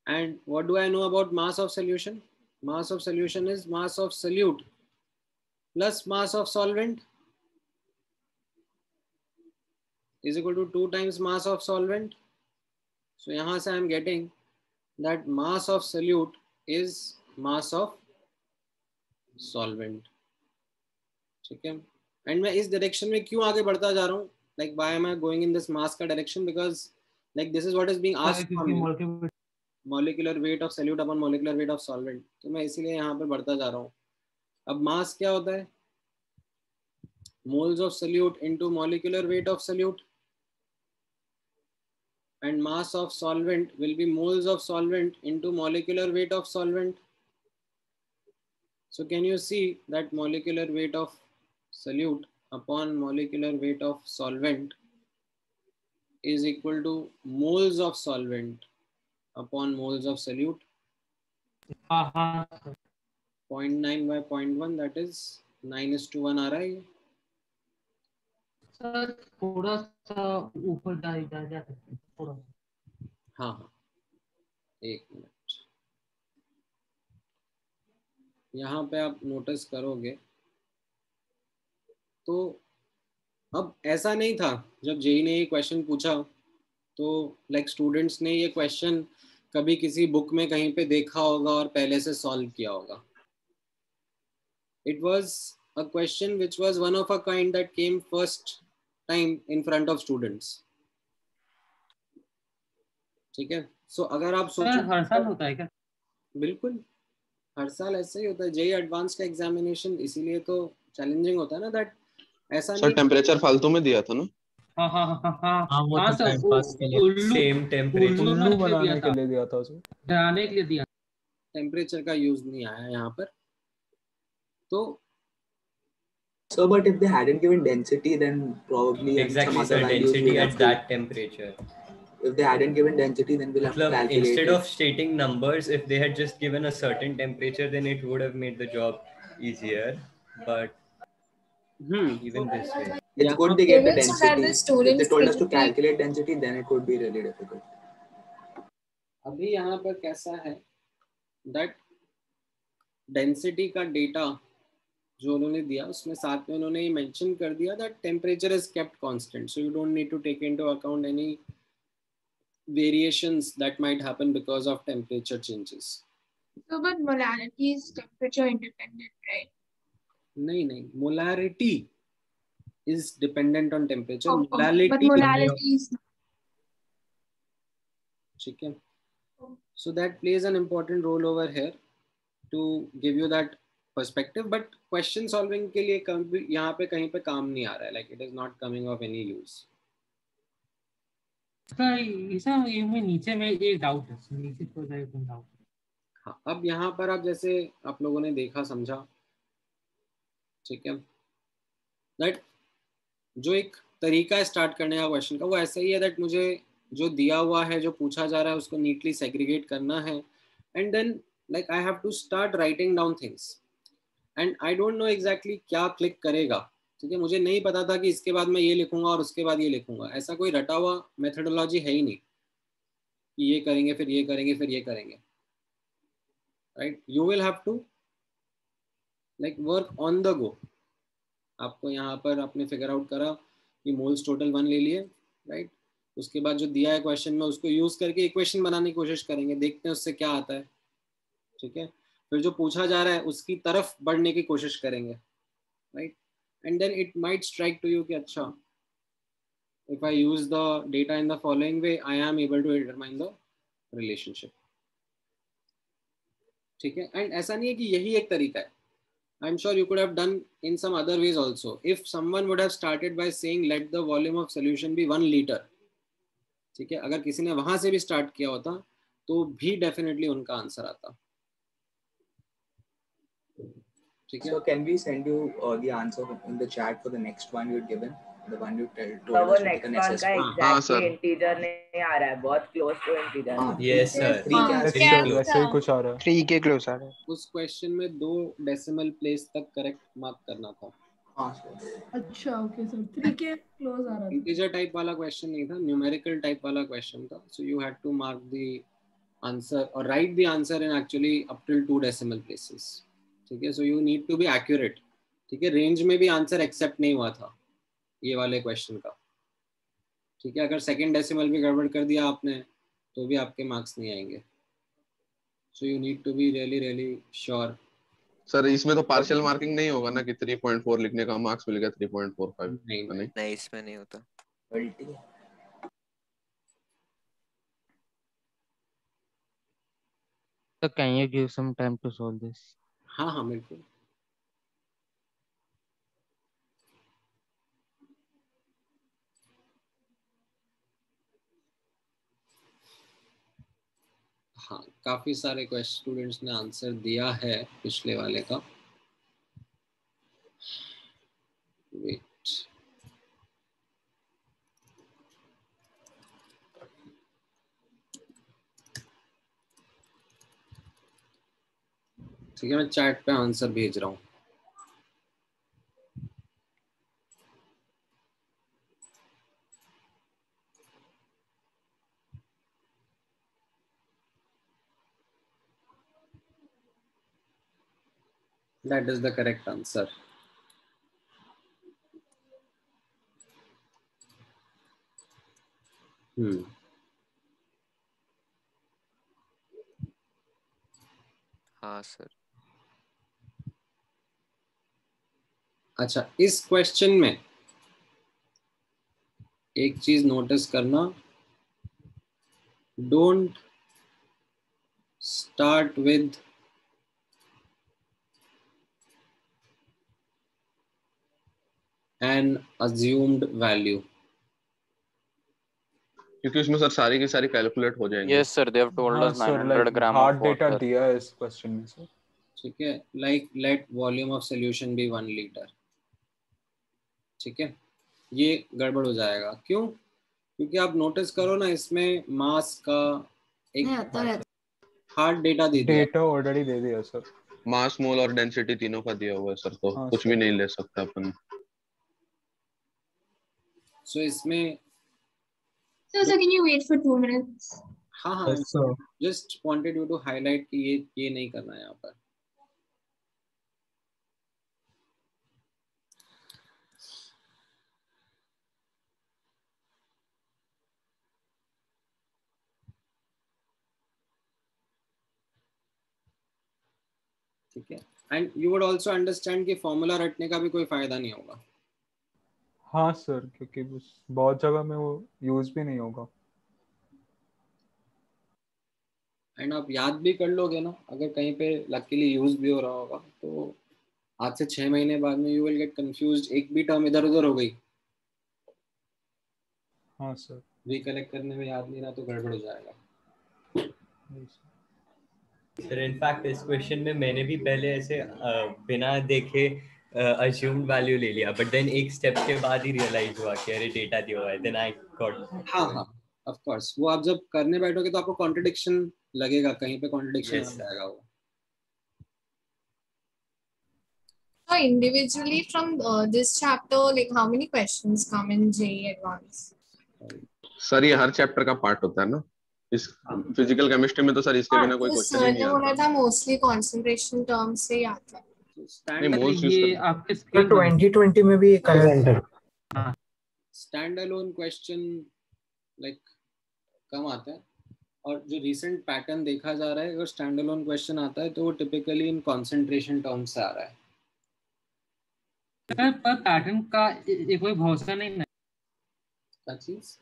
And what do I know about mass of solution? Mass of solution is mass of solute plus mass of solvent is equal to 2 times mass of solvent. So यहाँ से I am getting that mass of solute is mass of solvent। ठीक है, and मैं इस direction में क्यों आगे बढ़ता जा रहा हूँ? Like why am I going in this mass का direction? Because like this is what is being asked from me, molecular weight of solute upon molecular weight of solvent। तो मैं इसीलिए यहाँ पर बढ़ता जा रहा हूँ। अब mass क्या होता है? Moles of solute into molecular weight of solute, and mass of solvent will be moles of solvent into molecular weight of solvent। So can you see that molecular weight of solute upon molecular weight of solvent is equal to moles of solvent upon moles of solute. 0.9 by 0.1, that is 9:1 आ रहा है. Sir थोड़ा सा ऊपर जा सकते हैं थोड़ा. हाँ हाँ, एक मिनट. यहाँ पे आप नोटिस करोगे तो अब ऐसा नहीं था जब जेई ने ये क्वेश्चन पूछा तो लाइक स्टूडेंट्स ने ये क्वेश्चन कभी किसी बुक में कहीं पे देखा होगा और पहले से सॉल्व किया होगा. It was a question which was one of a kind that came first time in front of students. ठीक है. सो अगर आप सोचो हर साल होता है क्या? बिल्कुल हर साल ऐसे ही होता है. जेई एडवांस का एग्जामिनेशन इसीलिए तो चैलेंजिंग होता है ना, दैट ऐसा सर नहीं. टेम्परेचर फालतू में दिया था ना. हाँ वो तो टाइम पास के लिए सेम टेम्परेचर उल्लू बनाने के लिए दिया था उसे. डराने के लिए दिया. टेम्परेचर का यूज नहीं आया यहाँ पर. तो So, but if they hadn't given density, then probably exactly some other sir, values density we'll at have to, that temperature. if they hadn't given density, then we'll have to calculate Instead it. of stating numbers, if they had just given a certain temperature, then it would have made the job easier. But even this way, It's good they get the Even so that density. the If students they told us to quickly- calculate density, then it would be really difficult. अभी यहाँ पर कैसा है that density का data जो उन्होंने दिया उसमें साथ में उन्होंने ये मेंशन कर दिया that temperature is kept constant, so you don't need to take into account any variations that might happen because of temperature changes. So, but molarity is temperature independent, right? नहीं, molarity is dependent on temperature. Oh, molality, but molarity is not. ठीक है. So that plays an important role over here to give you that perspective. But question solving के लिए यहाँ पे कहीं पे काम नहीं आ रहा है. Like it is not coming of any use. इसमें नीचे में एक डाउट है. नीचे थोड़ा एक डाउट. हाँ, अब यहाँ पर आप जैसे आप लोगों ने देखा समझा, ठीक है, दैट जो एक तरीका है स्टार्ट करने का क्वेश्चन का वो ऐसा ही है दैट मुझे जो दिया हुआ है जो पूछा जा रहा है उसको नीटली सेग्रीगेट करना है and then like I have to start writing down things and I don't know exactly क्या क्लिक करेगा. ठीक है, मुझे नहीं पता था कि इसके बाद मैं ये लिखूंगा और उसके बाद ये लिखूंगा. ऐसा कोई रटा हुआ मेथोडोलॉजी है ही नहीं कि ये करेंगे फिर ये करेंगे फिर ये करेंगे. Right, you will have to like work on the go. आपको यहाँ पर आपने फिगर आउट करा कि मोल्स टोटल 1 ले लिए, राइट. उसके बाद जो दिया है क्वेश्चन में उसको यूज करके इक्वेशन बनाने की कोशिश करेंगे, देखते हैं उससे क्या आता है. ठीक है, फिर जो पूछा जा रहा है उसकी तरफ बढ़ने की कोशिश करेंगे, right. And then it might strike to you कि अच्छा if I use the data in the following way I am able to determine the relationship. ठीक है, एंड ऐसा नहीं है कि यही एक तरीका है. I'm sure you could have done in some other ways also. If someone would have started by saying let the volume of solution be 1 liter, ठीक है, अगर किसी ने वहां से भी स्टार्ट किया होता तो भी डेफिनेटली उनका आंसर आता. ठीक है. So can we send you the answer in the chat for the next one you'd given, the one you told वो us to take next an one SS का for? एग्जैक्टली इंटीजर नहीं आ रहा है, बहुत close to integer. yes sir, ऐसे ही कुछ आ रहा है. 3 के क्लोज आ रहा है. उस क्वेश्चन में 2 डेसिमल प्लेस तक करेक्ट मार्क करना था. हाँ सर. अच्छा ओके सर, 3 के क्लोज आ रहा था. इंटीजर टाइप वाला क्वेश्चन नहीं था, न्यूमेरिकल टाइप वाला क्वेश्चन था. So you had to mark the answer और write the answer in actually up till 2 decimal places. ठीक है, so you need to be accurate. ठीक है, रेंज में भी आंसर एक्सेप्ट नहीं हुआ था ये वाले क्वेश्चन का. ठीक है, अगर सेकंड डेसिमल भी गड़बड़ कर दिया आपने तो भी आपके मार्क्स नहीं आएंगे. So you need to be really really sure. Sir इसमें तो पार्शियल मार्किंग नहीं होगा ना कि 3.4 लिखने का मार्क्स मिल गया 3.45? नहीं इसमें नहीं होता. So can you give some time to solve this? हाँ हाँ बिल्कुल. हाँ, काफी सारे क्वेश्चन स्टूडेंट्स ने आंसर दिया है पिछले वाले का. वेट, ठीक है, मैं चैट पे आंसर भेज रहा हूँ। That is the correct answer. हाँ सर। अच्छा, इस क्वेश्चन में एक चीज नोटिस करना, don't start with an assumed value, क्योंकि उसमें सर सारी की सारी कैलकुलेट हो जाएंगे। Yes sir, they have told us 900 gram hard of data water. दिया है इस क्वेश्चन में सर। ठीक है, like let volume of solution be 1 litre. ठीक है, ये गड़बड़ हो जाएगा। क्यों? क्योंकि आप नोटिस करो ना, इसमें मास का एक हार्ड डेटा दे दिया, डेटा ऑलरेडी दे दिया सर। मास, मोल और डेंसिटी तीनों का दिया हुआ है सर, तो कुछ भी नहीं ले सकता अपन। सो इसमें So can you wait for 2 minutes? हाँ, just wanted you to highlight कि ये नहीं करना है यहाँ पर। ठीक है, and you would also understand कि फॉर्मूला रटने का भी कोई फायदा नहीं होगा। हाँ सर, क्योंकि बहुत जगह में वो यूज भी नहीं होगा। एंड आप याद भी कर लोगे ना, अगर कहीं पे लकीली यूज भी हो रहा होगा, तो आज से 6 महीने बाद में यू विल गेट कंफ्यूज्ड, एक भी टर्म इधर उधर हो गई। हाँ सर, रिकलेक्ट करने में याद नहीं रहा तो गड़बड़ हो जाएगा। सर इनफैक्ट इस क्वेश्चन में मैंने भी पहले ऐसे बिना देखे assumed वैल्यू ले लिया, बट देन एक स्टेप के बाद ही रियलाइज हुआ कि अरे डेटा दिया हुआ है, देन आई गॉट। हाँ, ऑफ कोर्स वो आप जब करने बैठोगे तो आपको कॉन्ट्रडिक्शन लगेगा, कहीं पे कॉन्ट्रडिक्शन आ जाएगा वो। So individually from this chapter, like how many questions come in JEE Advanced? Sir ये हर चैप्टर का पार्ट होता है ना, इस फिजिकल केमिस्ट्री में तो सर इसके बिना कोई क्वेश्चन ही नहीं आता। बोला था मोस्टली कंसंट्रेशन टर्म्स से आता है। ये आपके 2020 में भी एक आया। स्टैंड अलोन क्वेश्चन लाइक कम आता है, और जो रिसेंट पैटर्न देखा जा रहा है, अगर स्टैंड अलोन क्वेश्चन आता है तो वो टिपिकली इन कंसंट्रेशन टर्म्स से आ रहा है। पर पैटर्न का कोई भरोसा नहीं है। क्या चीज?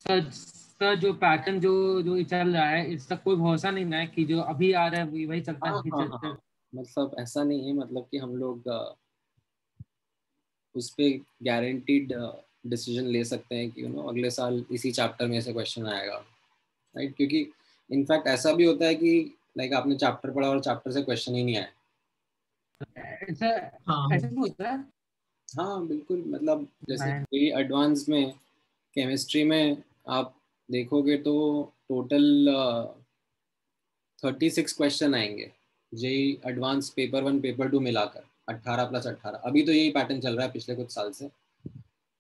सर जो पैटर्न जो चल रहा है, इसका कोई भरोसा नहीं है कि जो अभी आ रहा है वही चलता है। मतलब ऐसा नहीं है, मतलब कि हम लोग उस पे गारंटीड डिसीजन ले सकते हैं कि अगले साल इसी चैप्टर में से क्वेश्चन आएगा, राइट? क्योंकि इनफैक्ट ऐसा भी होता है कि लाइक आपने चैप्टर पढ़ा और चैप्टर से क्वेश्चन ही नहीं आया। ऐसा भी होता है? हाँ बिल्कुल, मतलब जैसे एडवांस में केमिस्ट्री में आप देखोगे तो टोटल 36 क्वेश्चन आएंगे जेई एडवांस पेपर 1 पेपर 2 मिलाकर, 18 + 18। अभी तो यही पैटर्न चल रहा है पिछले कुछ साल से।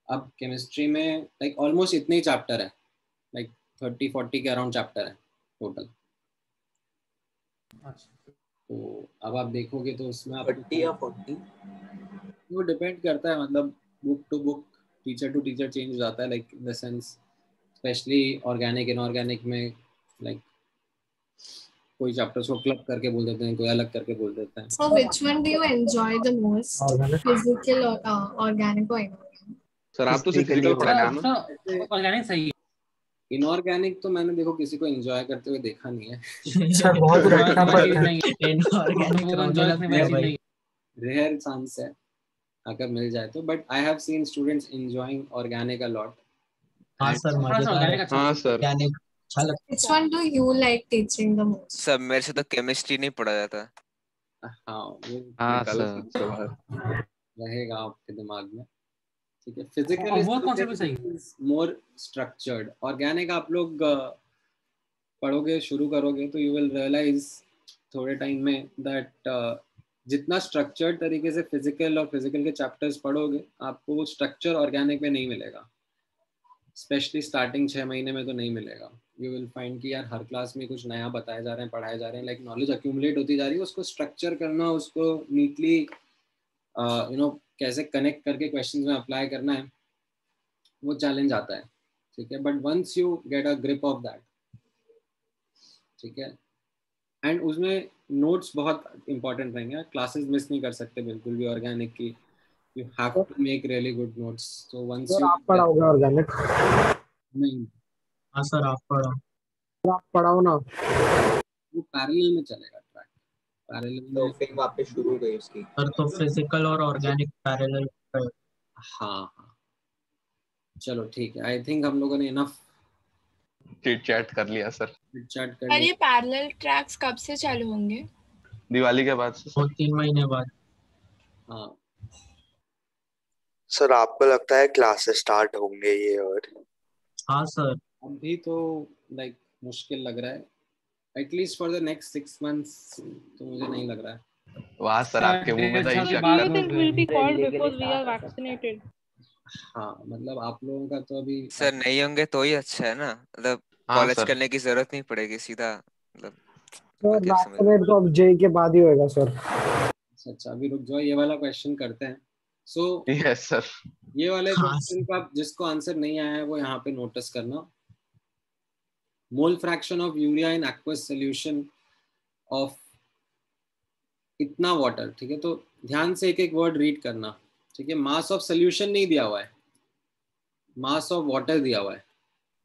अब केमिस्ट्री में लाइक ऑलमोस्ट इतने ही चैप्टर है, लाइक 30-40 के अराउंड चैप्टर है टोटल। तो अब आप देखोगे तो उसमें आप 30 या 40 वो डिपेंड करता है, मतलब book to book, teacher to teacher change हो जाता है, like in the sense specially organic inorganic में, लाइक कोई चैप्टर्स को क्लब करके बोल देते हैं, कोई अलग करके बोल देते हैं। So which one do you enjoy the most? Physical or organic or inorganic? Sir आप तो फिजिकल पढ़ा रहे हो ना? ऑर्गेनिक सही है। इनऑर्गेनिक तो मैंने देखो किसी को एंजॉय करते हुए देखा नहीं है। सर बहुत रखना पड़ता है। रेयर चांस है अगर मिल जाए तो, but I have seen students enjoying organic a lot. हाँ सर, मजेदार है। हाँ सर, अच्छा लगता है। Which one do you like teaching the most? सब मेरे से तो केमिस्ट्री नहीं पढ़ा जाता। हाँ वो सर रहेगा आपके दिमाग में, ठीक है। Physical is more structured, organic आप लोग पढ़ोगे शुरू करोगे तो यू विल रियलाइज थोड़े टाइम में दैट जितना स्ट्रक्चर्ड तरीके से फिजिकल और फिजिकल के चैप्टर्स पढ़ोगे आपको वो स्ट्रक्चर ऑर्गेनिक में नहीं मिलेगा, स्पेशली स्टार्टिंग 6 महीने में तो नहीं मिलेगा। यू विल फाइंड कि यार हर क्लास में कुछ नया बताया जा रहे हैं, पढ़ाए जा रहे हैं, लाइक नॉलेज अक्यूमुलेट होती जा रही है, उसको स्ट्रक्चर करना, उसको नीटली कैसे कनेक्ट करके क्वेश्चंस में अप्लाई करना है, वो चैलेंज आता है, ठीक है। But once you get a grip of that, ठीक है, एंड उसमें नोट्स बहुत इंपॉर्टेंट रहेंगे, क्लासेस मिस नहीं कर सकते बिल्कुल भी ऑर्गेनिक की, you have to make really good notes. So once you आप पढ़ाओगे ऑर्गेनिक? नहीं, हाँ सर आप पढ़ाओ। आप पढ़ाओ ना, वो पैरेलल में चलेगा ट्रैक, पैरेलल में। तो फिर वापस शुरू गई उसकी सर तो फिजिकल और ऑर्गेनिक पैरेलल। हाँ हाँ चलो ठीक है, आई थिंक हम लोगों ने इनफ चिट चैट कर लिया सर। चिट चैट कर और ये लिया। पैरेलल ट्रैक्स कब से चालू होंगे? दिवाली के बाद से 3 महीने बाद। हाँ सर आपको लगता है क्लासेस स्टार्ट होंगे ये? और हाँ सर अभी तो लाइक मुश्किल लग रहा है, at least for the next 6 months तो मुझे नहीं लग रहा है। वाह सर आपके मुंह में दही शक्कर। हाँ मतलब आप लोगों का तो अभी सर नहीं होंगे तो ही अच्छा है ना, मतलब कॉलेज करने की जरूरत नहीं पड़ेगी, सीधा मतलब सर वैक्सीनेट तो अब जेई के बाद ही होएगा सर। अच्छा अभी रुक जाओ, ये वाला क्वेश्चन करते हैं। सो यस सर, ये वाले क्वेश्चन का जिसको आंसर नहीं आया है वो यहाँ पे नोटिस करना। मोल fraction of urea in aqueous solution of इतना वाटर, ठीक है, तो ध्यान से एक एक वर्ड रीड करना, ठीक है। मास ऑफ सॉल्यूशन नहीं दिया हुआ है, मास ऑफ वाटर दिया हुआ है।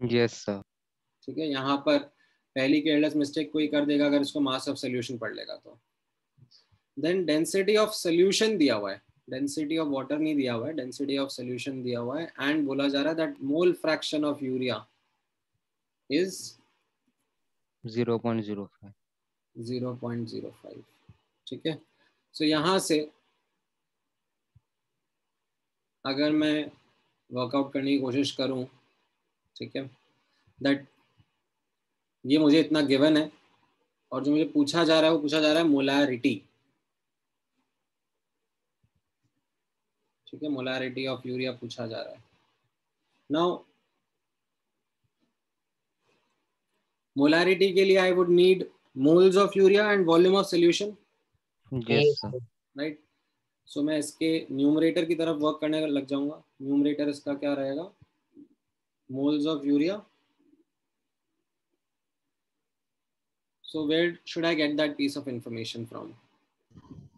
Yes sir. ठीक है, यहाँ पर पहली केयरलेस मिस्टेक कोई कर देगा अगर इसको मास ऑफ सॉल्यूशन पढ़ लेगा तो। देन डेंसिटी ऑफ सॉल्यूशन दिया हुआ है, डेंसिटी ऑफ वाटर नहीं दिया हुआ है, डेंसिटी ऑफ सॉल्यूशन दिया हुआ है, एंड बोला जा रहा है that mole fraction of urea is 0.05। 0.05, ठीक है। सो यहाँ से अगर मैं वर्कआउट करने की कोशिश करूँ, ठीक है, दैट ये मुझे इतना गिवन है और जो मुझे पूछा जा रहा है वो पूछा जा रहा है मोलैरिटी, ठीक है, मोलैरिटी ऑफ यूरिया पूछा जा रहा है। नाउ मोलैरिटी के लिए I would need moles of urea and volume of solution, yes sir. Right. So मैं इसके न्यूमरेटर की तरफ वर्क करने लग जाऊंगा। न्यूमरेटर इसका क्या रहेगा, moles of urea. So where should I get that piece of information from?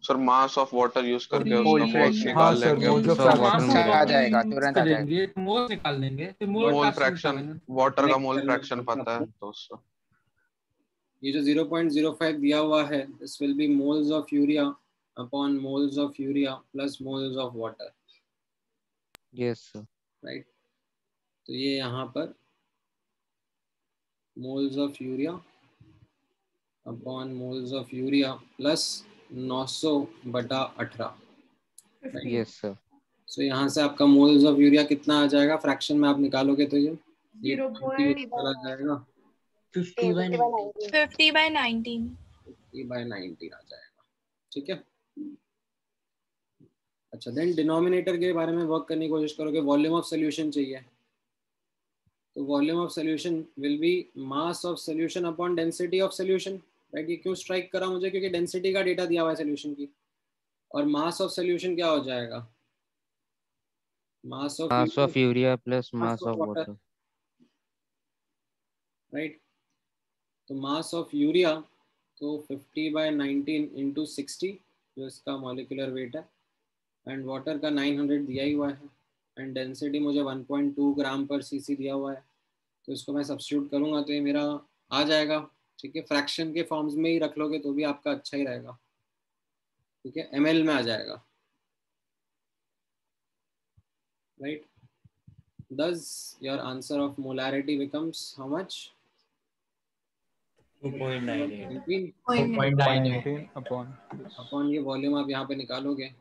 Sir mass of water use करके उसका मोल मोल्स फ्रैक्शन। निकाल हाँ सर, लेंगे। मोल्स ऑफ वाटर आ जाएगा, तुरंत आ जाएगा। मोल निकाल लेंगे, मोल फ्रैक्शन, वाटर का मोल फ्रैक्शन पता है तो उसका ये जो 0.05 दिया हुआ है, this will be moles of urea upon moles of urea plus moles of water, yes sir. right? तो ये यहाँ पर moles of urea upon moles of urea plus 900/18, yes sir. So यहाँ से आपका मोल्स ऑफ यूरिया कितना आ जाएगा, fraction में आप निकालोगे तो ये 0.50 चला जाएगा, 50/19 50/19 आ जाएगा, ठीक है। अच्छा, देन डिनोमिनेटर के बारे में वर्क करने की कोशिश करोगे, वॉल्यूम ऑफ सॉल्यूशन चाहिए, तो volume of solution will be mass of solution upon density of solution, right. ये क्यों स्ट्राइक करा मुझे, क्योंकि डेंसिटी का डेटा दिया हुआ है सॉल्यूशन की, और मास ऑफ सॉल्यूशन क्या हो जाएगा, mass of urea plus mass of water, right. तो मास ऑफ यूरिया तो 50/19 इंटू 60 जो इसका मॉलिक्यूलर वेट है, एंड वाटर का 900 दिया ही हुआ है, एंड डेंसिटी मुझे 1.2 ग्राम पर सीसी दिया हुआ है, तो इसको मैं सब्स्टिट्यूट करूंगा तो ये मेरा आ जाएगा, ठीक है। फ्रैक्शन के फॉर्म्स में ही रख लोगे तो भी आपका अच्छा ही रहेगा, ठीक है, ml में आ जाएगा, right. Thus your answer of molarity becomes how much? 2.98 upon ये वॉल्यूम आप यहाँ पे निकालोगे,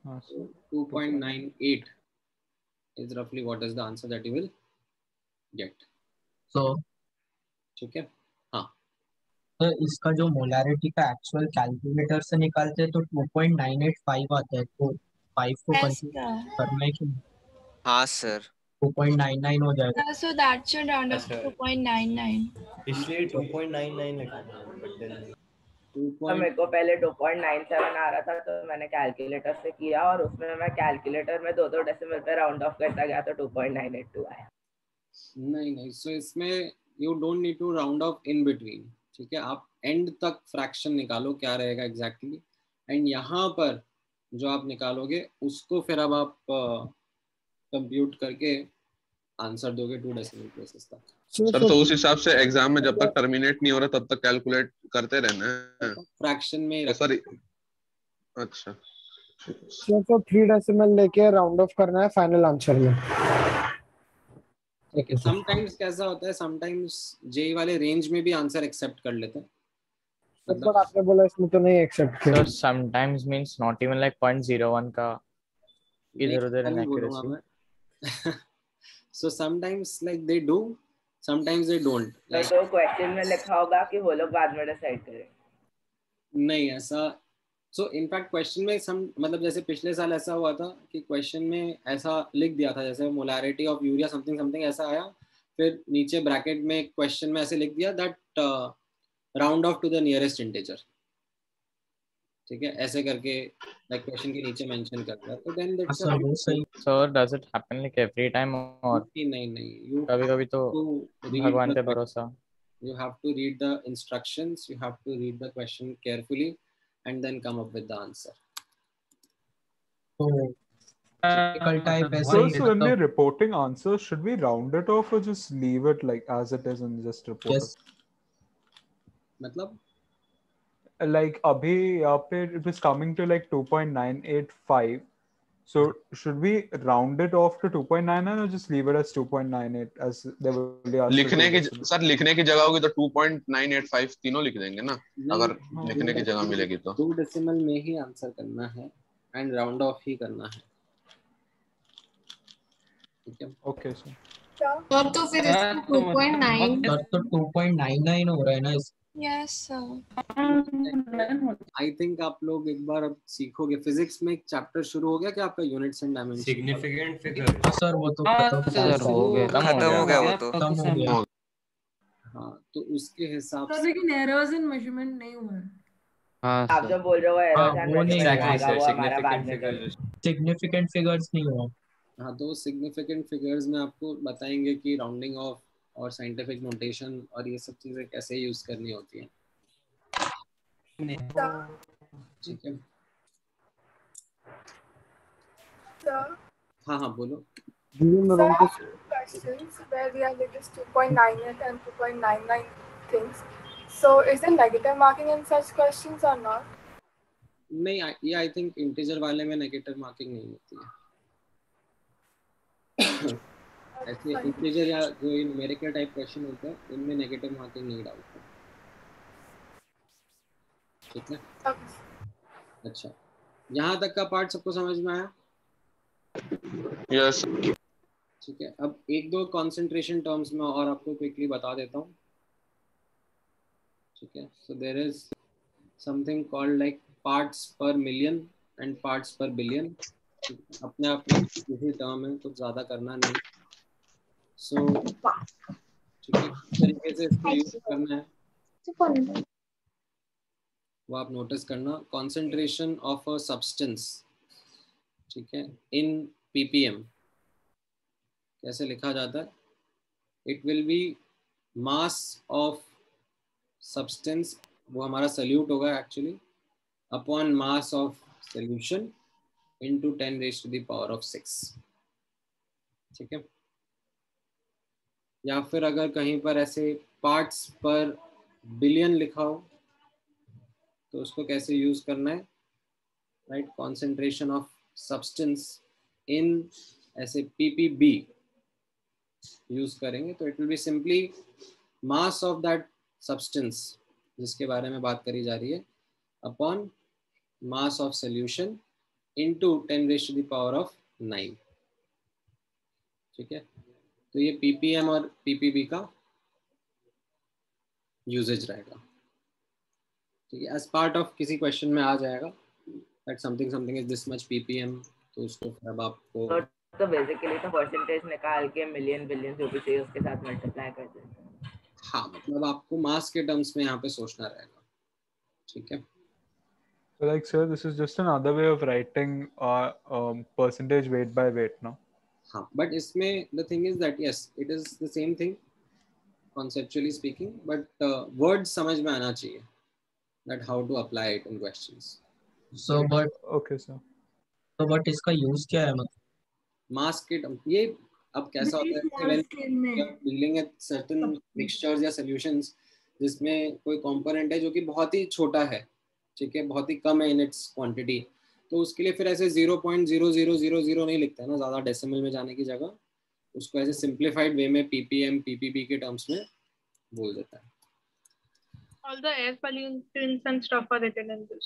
2.98 is roughly what is the answer that you will get. So ठीक है, हाँ तो इसका जो मोलारिटी का एक्चुअल कैलकुलेटर से निकालते हैं तो 2.985 आता है, तो 5 को Yes, कंसीडर sir. करना है कि हाँ सर 2.99 हो जाएगा। So that should round up to अच्छा 2.99. इसलिए 2.99 लगाना है बट देन तो मेरे को पहले 2.97 आ रहा था तो मैंने कैलकुलेटर से किया और उसमें मैं कैलकुलेटर में 2 डेसिमल पे राउंड ऑफ करता गया तो 2.982 आया। नहीं सो इसमें you don't need to round off in between, ठीक है। आप एंड तक फ्रैक्शन निकालो क्या रहेगा एग्जैक्टली, एंड यहाँ पर जो आप निकालोगे उसको फिर अब आप कंप्यूट करके आंसर दोगे 2 डेसिमल प्लेसेस तक। सर तो उस हिसाब से एग्जाम में जब तक टर्मिनेट नहीं हो रहा तब तक कैलकुलेट करते रहना है फ्रैक्शन में तो सर। अच्छा तो 3 डेसिमल लेके राउंड ऑफ करना है फाइनल आंसर में। ठीक है। समटाइम्स कैसा होता है, समटाइम्स जेई वाले रेंज में भी आंसर एक्सेप्ट कर लेते हैं। मतलब आपने बोला इसमें तो नहीं एक्सेप्ट किया। Sir sometimes means not even like 0.01 का इधर उधर inaccuracy. So sometimes like they do, sometimes they don't. Like, तो क्वेश्चन में लिखा होगा कि वो लोग बाद में डिसाइड करें। नहीं ऐसा, so in fact क्वेश्चन में मतलब जैसे पिछले साल ऐसा हुआ था कि क्वेश्चन में ऐसा लिख दिया था जैसे molarity of urea something something ऐसा आया, फिर नीचे ब्रैकेट में क्वेश्चन में ऐसे लिख दिया that round off to the nearest integer, ठीक है, ऐसे करके लाइक क्वेश्चन के नीचे मेंशन कर दिया। तो then that's sir does it happen like every time और नहीं कभी-कभी तो भगवान पे भरोसा। You have to read the instructions, you have to read the question carefully and then come up with the answer. So so when we're reporting answers, should we round it off or just leave it like as it is and just report it? मतलब like abhi yahan pe it was coming to like 2.985, so should we round it off to 2.99 or just leave it as 2.98 as they will ask? लिखने की sir लिखने की जगह होगी तो 2.985 तीनों लिख देंगे ना अगर लिखने की जगह मिलेगी तो। 2 डेसिमल में ही आंसर करना है एंड राउंड ऑफ ही करना है, ठीक है। Okay sir. तब तो फिर इसको 2.9 तब तो 2.99 हो रहा है ना। Yes sir. आई थिंक आप लोग एक बार अब सीखोगे। फिजिक्स में एक चैप्टर शुरू हो गया क्या आपका, units and dimension? Significant figure sir वो तो खत्म हो गया वो तो खत्म हो गया। हाँ तो उसके हिसाब से लेकिन एरर्स इन मेजरमेंट नहीं हुआ है। हाँ आप जो बोल रहे हो एरर्स एंड मेजरमेंट आएगा वो हमारा बाद में कर। सिग्निफिकेंट फिगर्स नहीं हुआ। हाँ तो सिग्निफिकेंट फिगर्स में आपको बताएंगे कि राउंडिंग ऑफ और साइंटिफिक नोटेशन और ये सब चीजें कैसे यूज करनी होती हैं, ठीक है। हाँ बोलो। Questions where we are like 2.98 and 2.99 things. So is there negative marking in such questions or not? नहीं, ये आई थिंक इंटीजर वाले में नेगेटिव मार्किंग नहीं होती है। ऐसे इंटीजर या जो न्यूमेरिकल टाइप क्वेश्चन होते हैं उनमें नेगेटिव मार्किंग नहीं डालते, ठीक है। अच्छा, यहाँ तक का पार्ट सबको समझ में आया? यस ठीक है। अब 1-2 कंसंट्रेशन टर्म्स में और आपको क्विकली बता देता हूँ, ठीक है। So there is something called like parts per million and parts per billion. अपने आप में किसी टर्म है, कुछ ज़्यादा करना नहीं। सो ठीक है, किस तरीके से इसको यूज करना है वो आप नोटिस करना। कॉन्सेंट्रेशन ऑफ अ सब्सटेंस, ठीक है, इन ppm कैसे लिखा जाता है? It will be mass of substance, वो हमारा सल्यूट होगा actually, upon mass of solution into 10⁻⁶, ठीक है। या फिर अगर कहीं पर ऐसे पार्ट्स पर बिलियन लिखा हो तो उसको कैसे यूज करना है, right? Concentration of substance in ऐसे ppb यूज करेंगे तो it will be simply mass of that substance जिसके बारे में बात करी जा रही है upon mass of solution into 10⁻⁹, ठीक है। तो ये ppm और ppb का यूजेज रहेगा, ठीक है, एज पार्ट ऑफ किसी क्वेश्चन में आ जाएगा that something something is this much ppm, तो उसको फिर अब आपको तो बेसिकली तो परसेंटेज निकाल के मिलियन बिलियन जो भी चाहिए उसके साथ मल्टीप्लाई कर देते हैं। हाँ, मतलब आपको मास के टर्म्स में यहाँ पे सोचना रहेगा। ठीक है, So like sir, this is just another way of writing percentage weight by weight, no? हाँ, बट इसमें the thing is that yes, it is the same thing conceptually speaking, but words समझ में आना चाहिए that how to apply it in questions. So but Okay sir. So but इसका use क्या है मतलब? मास के टर्म ये अब कैसा होता है when you are dealing with certain mixtures या solutions जिसमें कोई कंपोनेंट है जो कि बहुत ही छोटा है, ठीक है, बहुत ही कम है इन इट्स क्वांटिटी, तो उसके लिए फिर ऐसे 0.0000 नहीं लिखता है ना, ज्यादा डेसिमल में जाने की जगह उसको ऐसे सिंप्लीफाइड वे में ppm ppb के टर्म्स में बोल देता है। All the air pollutants and stuff are written in this.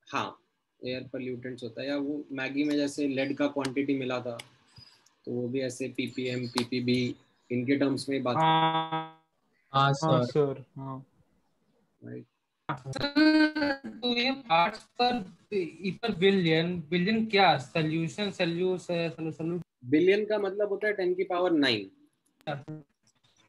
हाँ, एयर पोल्यूटेंट्स होता है, या वो मैगी में जैसे लेड का क्वांटिटी मिला था तो वो भी ऐसे ppm ppb इनके टर्म्स में बात हाँ सर, हाँ राइट। तो ये पार्ट्स पर बिलियन क्या सॉल्यूशन सॉल्यूशन बिलियन का मतलब होता है 10 की पावर 9।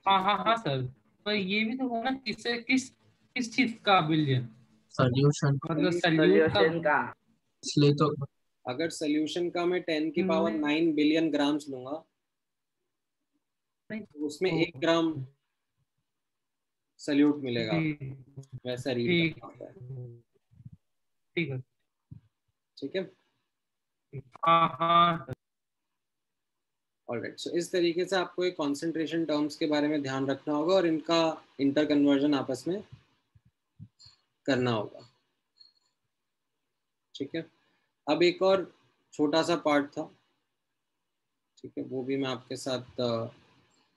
हाँ सर, पर ये भी तो होना किस चीज का बिलियन सॉल्यूशन मतलब सॉल्यूशन का। इसलिए तो अगर सॉल्यूशन का मैं 10 की पावर 9 बिलियन ग्राम्स लूंगा तो उसमें 1 ग्राम सल्यूट मिलेगा, वैसा रीड करना होता है। ठीक है, हाँ ऑलराइट। सो इस तरीके से आपको एक कंसंट्रेशन टर्म्स के बारे में ध्यान रखना होगा और इनका इंटर कन्वर्जन आपस में करना होगा। ठीक है, अब एक और छोटा सा पार्ट था, ठीक है, वो भी मैं आपके साथ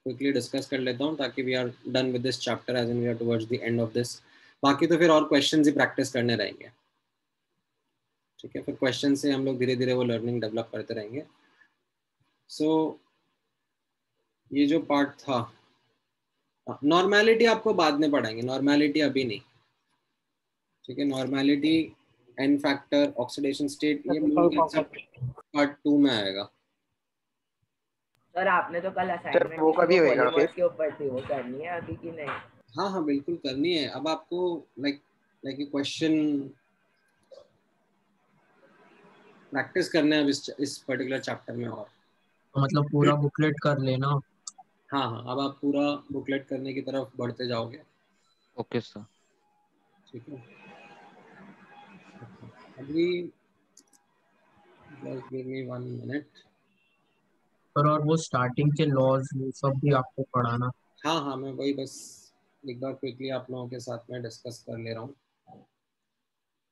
क्विकली डिस्कस कर लेता हूँ ताकि we are done with this chapter as in we are towards the end of this. बाकी तो फिर और क्वेश्चंस ही प्रैक्टिस करने रहेंगे। ठीक है, फिर क्वेश्चन से हम लोग धीरे धीरे वो लर्निंग डेवलप करते रहेंगे। सो ये जो पार्ट था, नॉर्मेलिटी आपको बाद में पढ़ाएंगे, नॉर्मेलिटी अभी नहीं। ठीक है, normality, N factor, oxidation state, ये पार्ट 2 में आएगा। सर आपने तो कल असाइनमेंट वो कभी होएगा फिर? के ऊपर थी, वो करनी है अभी कि नहीं? हाँ बिल्कुल करनी है। अब आपको लाइक ए क्वेश्चन प्रैक्टिस करना है इस पर्टिकुलर चैप्टर में। और मतलब पूरा बुकलेट कर लेना। हाँ, अब आप पूरा बुकलेट करने की तरफ बढ़ते जाओगे। Okay sir. ठीक है, अभी just give me 1 minute। और वो स्टार्टिंग के लॉज वो सब भी आपको पढ़ाना। हाँ, मैं वही बस एक बार क्विकली आप लोगों के साथ में डिस्कस कर ले रहा हूँ।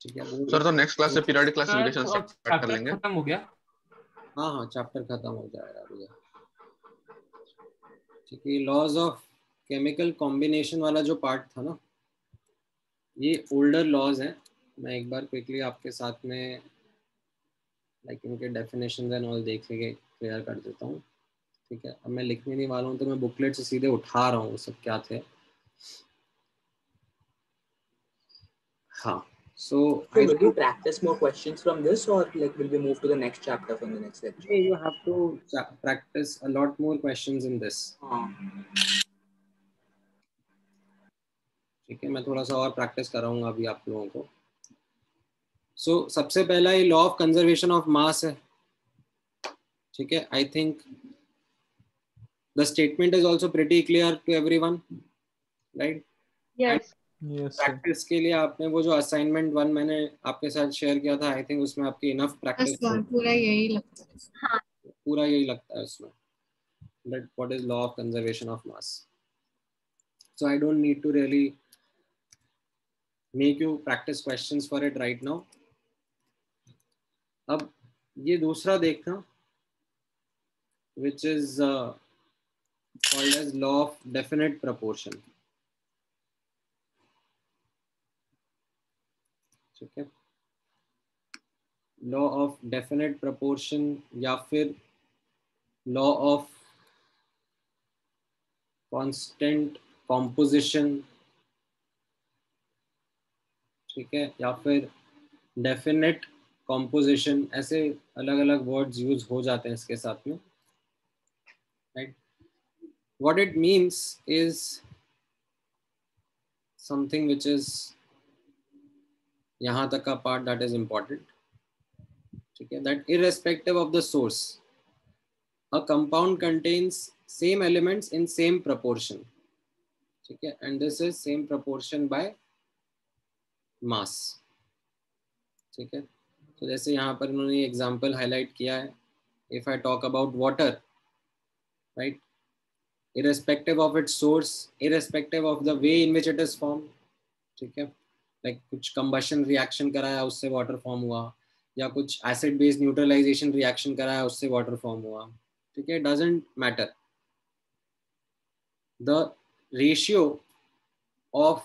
ठीक है सर, तो नेक्स्ट क्लास से पीरियोडिक क्लासिफिकेशन स्टार्ट कर लेंगे। खत्म हो गया। हाँ, चैप्टर खत्म हो जाएगा भैया। ठीक है, लॉज ऑफ केमिकल कॉम्बिनेशन वाला जो पार्ट था ना, ये ओल्डर लॉज है। मैं एक बार क्विकली आपके साथ में लाइक इनके डेफिनेशंस एंड ऑल देख के क्लियर कर देता हूँ। ठीक है, अब मैं लिखने नहीं वाला हूँ तो मैं बुकलेट से सीधे उठा रहा हूँ सब क्या थे। हाँ, so will you practice more questions from this, or like will we move to the next chapter from the next lecture? you have to practice a lot more questions in this। ठीक है, मैं थोड़ा सा और practice कराऊंगा अभी आप लोगों को। सो सबसे पहला ये law of conservation of mass है। ठीक है, I think the statement is also pretty clear to everyone, right? Yes. Practice के लिए आपने वो जो असाइनमेंट 1 मैंने आपके साथ शेयर किया था, आई थिंक उसमें आपकी इनफ प्रैक्टिस पूरा यही लगता है। हाँ, पूरा यही लगता है उसमें, that what is law of conservation of mass। So I don't need to really make you practice questions for it right now। अब ये दूसरा देखना, which is called as law of definite proportion। ठीक है, लॉ ऑफ डेफिनेट प्रोपोर्शन या फिर law of constant composition ठीक है, या फिर डेफिनेट कॉम्पोजिशन, ऐसे अलग अलग वर्ड्स यूज हो जाते हैं इसके साथ में, right. What it means is something which is, यहाँ तक का पार्ट दैट इज इम्पॉर्टेंट, ठीक है, that irrespective of the source a compound contains same elements in same proportion, ठीक है, and this is same proportion by mass, ठीक है. तो जैसे यहाँ पर इन्होंने एग्जांपल हाईलाइट किया है, if I talk about water, right, irrespective of its source, irrespective of the way in which it is formed, ठीक है, like कुछ combustion reaction कराया उससे water form हुआ, या कुछ acid base neutralization reaction कराया उससे water form हुआ, ठीक है, doesn't matter. The ratio of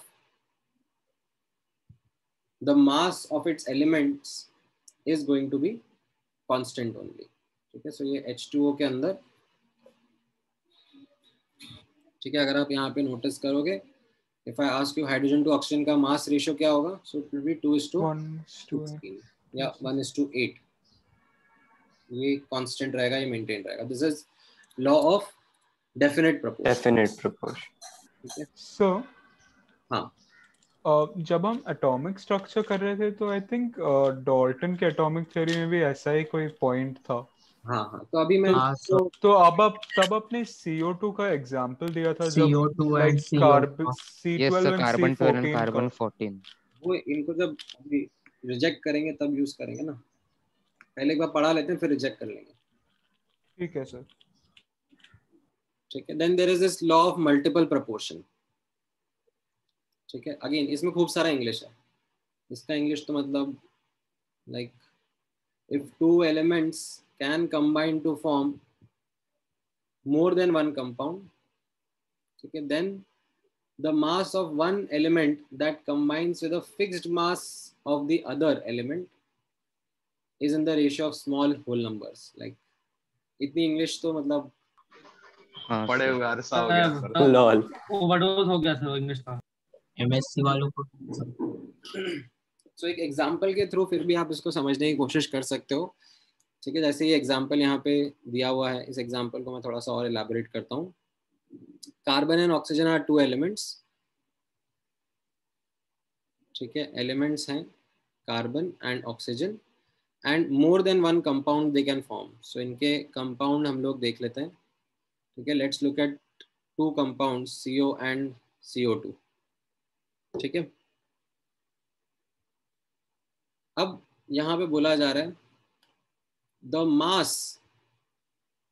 the mass of its elements is going to be constant only, ठीक है. So ये H2O के अंदर, ठीक है, अगर आप यहाँ पे नोटिस करोगे, if I ask you hydrogen to oxygen का मास रेशियो क्या होगा, so it will be 2:16 या 1:8. ये कांस्टेंट रहेगा, ये मेंटेन रहेगा. This is law of definite proportion. ठीक है. सो हाँ, जब हम एटॉमिक स्ट्रक्चर कर रहे थे तो आई थिंक डॉल्टन के एटॉमिक थ्योरी में भी ऐसा ही कोई पॉइंट था. हाँ, तो अभी मैं तो अब तब आपने CO2 का एग्जांपल दिया था, जब CO2 like C12 and carbon carbon 14. वो इनको जब रिजेक्ट करेंगे तब यूज करेंगे ना, पहले एक बार पढ़ा लेते हैं फिर रिजेक्ट कर लेंगे. ठीक है सर. ठीक है. Then there is this law of multiple proportion. ठीक है. अगेन इसमें खूब सारा इंग्लिश है. इसका इंग्लिश तो मतलब like if two elements can combine to form more than one compound, ठीक है, then the mass of one element that combines with a fixed mass of the other element is in the ratio of small whole numbers. Like इतनी English तो मतलब पढ़े हुए अरसा हो गया. लॉल ओवरडोज हो गया सर इंग्लिश का एमएससी वालों को. सो एक एग्जांपल के थ्रू फिर भी आप इसको समझने की कोशिश कर सकते हो. ठीक है. जैसे ये एग्जांपल यहाँ पे दिया हुआ है, इस एग्जांपल को मैं थोड़ा सा और एलैबोरेट करता हूँ. Carbon and oxygen are two elements. ठीक है. Elements हैं carbon and oxygen and more than one compound they can form. So इनके compound हम लोग देख लेते हैं. ठीक है. Let's look at two compounds CO and CO2. ठीक है. अब यहाँ पे बोला जा रहा है the mass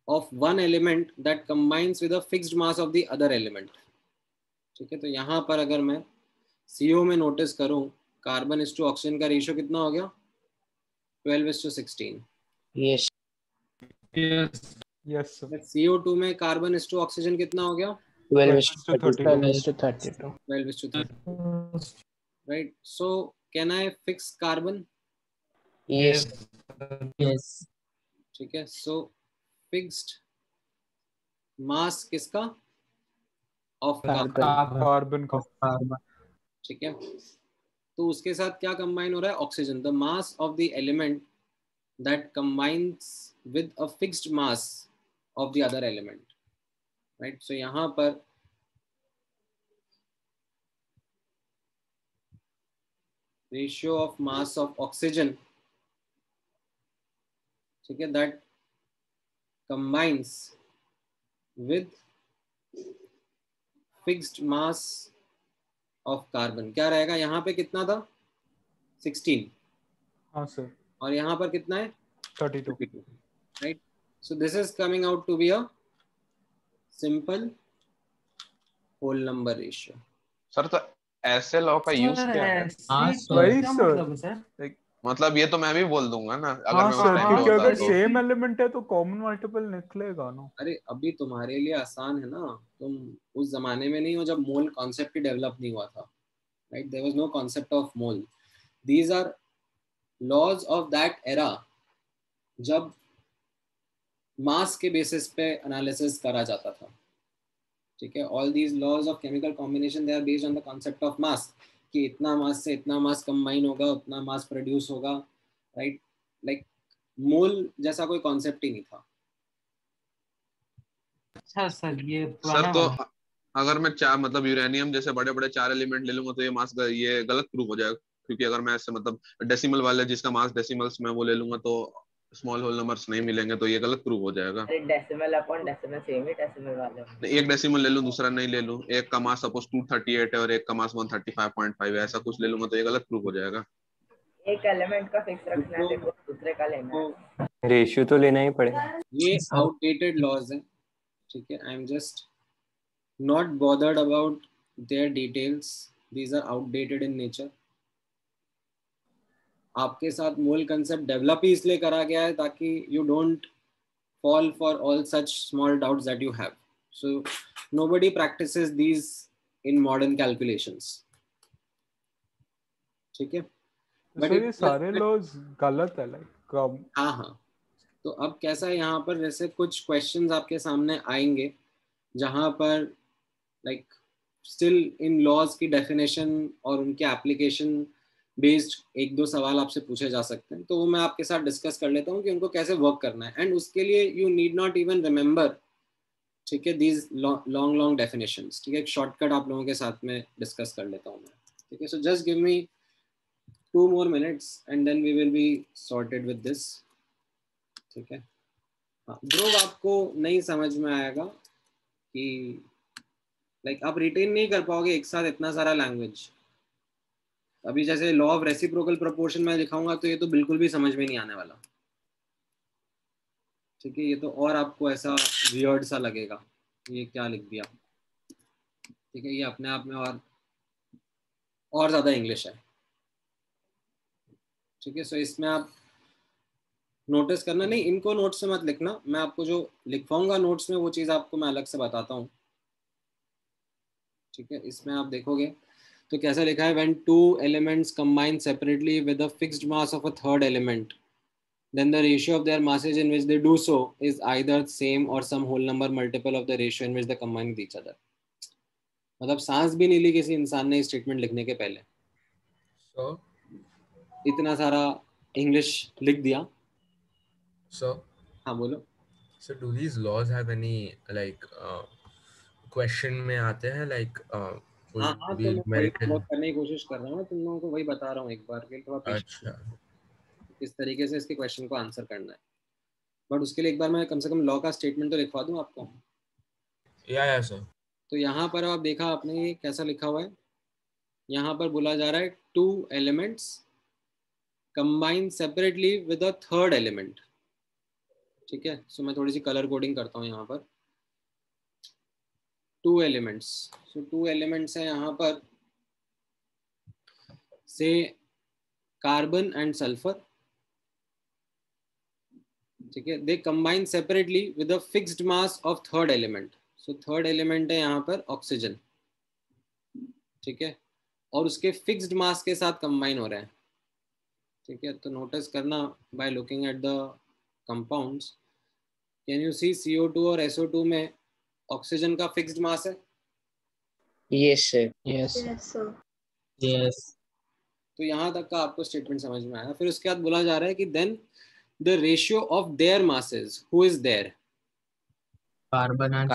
of one element that combines with a fixed mass of the other element. ठीक है. तो यहाँ पर अगर मैं CO में नोटिस करूं, कार्बन इस टू ऑक्सीजन का रेशियो कितना हो गया? 12:16. Yes yes sir. CO2 में कार्बन इस टू ऑक्सीजन कितना हो गया? 12:32. Right. So can I fix carbon? Yes. Yes. ठीक है. So फिक्स्ड मास किसका? ऑफ कार्बन का. ठीक है. तो उसके साथ क्या कंबाइन हो रहा है? Oxygen. The mass of the element that combines with a fixed mass of the other element. Right. So यहाँ पर ratio of mass of oxygen, ठीक है, that combines with fixed mass of carbon. क्या रहेगा? यहाँ पे कितना था? 16. हाँ सर. और यहाँ पर कितना है? 32. Right. So this is coming out to be a simple whole number ratio. Sir तो ऐसे लॉ का यूज क्या है? वही सर. मतलब ये तो मैं भी बोल दूंगा ना, अगर हाँ मैं सर, क्योंकि अगर सेम एलिमेंट है तो कॉमन मल्टीपल निकलेगा ना. अरे अभी तुम्हारे लिए आसान है ना, तुम उस जमाने में नहीं हो जब मोल कॉन्सेप्ट ही डेवलप नहीं हुआ था. Right. There was no concept of mole. These are laws of that era जब मास के बेसिस पे एनालिसिस करा जाता था. ठीक है. All these laws of chemical combination they are based on the concept of mass. कि इतना मास से इतना मास कंबाइन होगा, उतना मास प्रोड्यूस होगा, राइट? लाइक मोल जैसा कोई कॉन्सेप्ट ही नहीं था। अच्छा सर, ये सर पुराना तो वाला। अगर मैं चार मतलब यूरेनियम जैसे बड़े बड़े 4 एलिमेंट ले लूंगा तो ये मास ये गलत प्रूव हो जाएगा, क्योंकि अगर मैं ऐसे मतलब डेसिमल वाले जिसका मास डेसिमल्स में वो ले लूंगा तो स्मॉल होल नंबर्स नहीं मिलेंगे, तो ये गलत प्रूव हो जाएगा। अरे डेसिमल अपॉन डेसिमल सेम ही डेसिमल वाले। नहीं, एक डेसिमल ले लूं दूसरा नहीं ले लूं, एक का मास सपोज 238 है और एक का मास 135.5 है, ऐसा कुछ ले लूंगा तो ये गलत प्रूव हो जाएगा। एक एलिमेंट का फिक्स रखना है, देखो दूसरे का लेना है। रेशियो तो लेना ही पड़ेगा। ये आउटडेटेड लॉज है, ठीक है? I am just not bothered about their details, these are outdated in nature. आपके साथ मोल कंसेप्ट डेवलप ही इसलिए करा गया है ताकि you don't fall for all such small doubts that you have. So nobody practices these in modern calculations. ठीक है? But ये सारे laws गलत है, like हाँ। तो अब कैसा है यहाँ पर, जैसे कुछ questions आपके सामने आएंगे जहाँ पर like still in laws की definition और उनके application बेस्ड एक दो सवाल आपसे पूछे जा सकते हैं, तो वो मैं आपके साथ डिस्कस कर लेता हूँ कि उनको कैसे वर्क करना है। एंड उसके लिए you need not even remember, ठीक है, दीज लॉन्ग डेफिनेशंस, ठीक है? एक शॉर्टकट आप लोगों के साथ में डिस्कस कर लेता हूँ मैं, ठीक है? So just give me 2 more minutes and then we will be sorted with this, ठीक है? हाँ, ध्रुव आपको नहीं समझ में आएगा कि लाइक आप रिटेन नहीं कर पाओगे एक साथ इतना सारा लैंग्वेज। अभी जैसे लॉ ऑफ रेसिप्रोकल प्रोपोर्शन में लिखाऊंगा तो ये तो बिल्कुल भी समझ में नहीं आने वाला, ठीक है? ये तो और आपको ऐसा वियर्ड सा लगेगा, ये क्या लिख दिया, ठीक है? ये अपने आप में और ज़्यादा इंग्लिश है, ठीक है? सो इसमें आप नोटिस करना, नहीं इनको नोट्स में मत लिखना, मैं आपको जो लिखवाऊंगा नोट्स में वो चीज़ आपको मैं अलग से बताता हूँ, ठीक है? इसमें आप देखोगे तो कैसा लिखा है, when two elements combine separately with a fixed mass of a third element, then the ratio of their masses in which they do so is either same or some whole number multiple of the ratio in which they combine with each other. मतलब सांस भी नहीं ली किसी इंसान ने statement लिखने के पहले, इतना सारा इंग्लिश लिख दिया। हाँ बोलो। So do these laws have any like question में आते हैं like हाँ तो मैं वही करने की कोशिश कर रहा हूँ, तुम लोगों को वही बता रहा हूँ एक बार के लिए, थोड़ा अच्छा किस तरीके से इसके क्वेश्चन को आंसर करना है। बट उसके लिए एक बार मैं कम से कम लॉ का स्टेटमेंट तो लिखवा दूँ आपको। या सर। तो यहाँ पर आप देखा आपने कैसा लिखा हुआ है, यहाँ पर बोला जा रहा है 2 elements combine separately with a third element, ठीक है? सो मैं थोड़ी सी कलर कोडिंग करता हूँ यहाँ पर। 2 elements, so 2 elements है यहाँ पर, से कार्बन एंड सल्फर, ठीक है? They combine separately with a fixed mass of third element, so third element है यहाँ पर ऑक्सीजन, ठीक है? और उसके फिक्स्ड मास के साथ कंबाइन हो रहे हैं, ठीक है? तो नोटिस करना by looking at the compounds, can you see CO2 और SO2 में ऑक्सीजन का फिक्स्ड मास है? Yes sir. Yes, sir. Yes. तो यहाँ तक का आपको स्टेटमेंट समझ में आया। फिर उसके बाद बोला जा रहा है कि then the ratio of their masses, who is there? Carbon and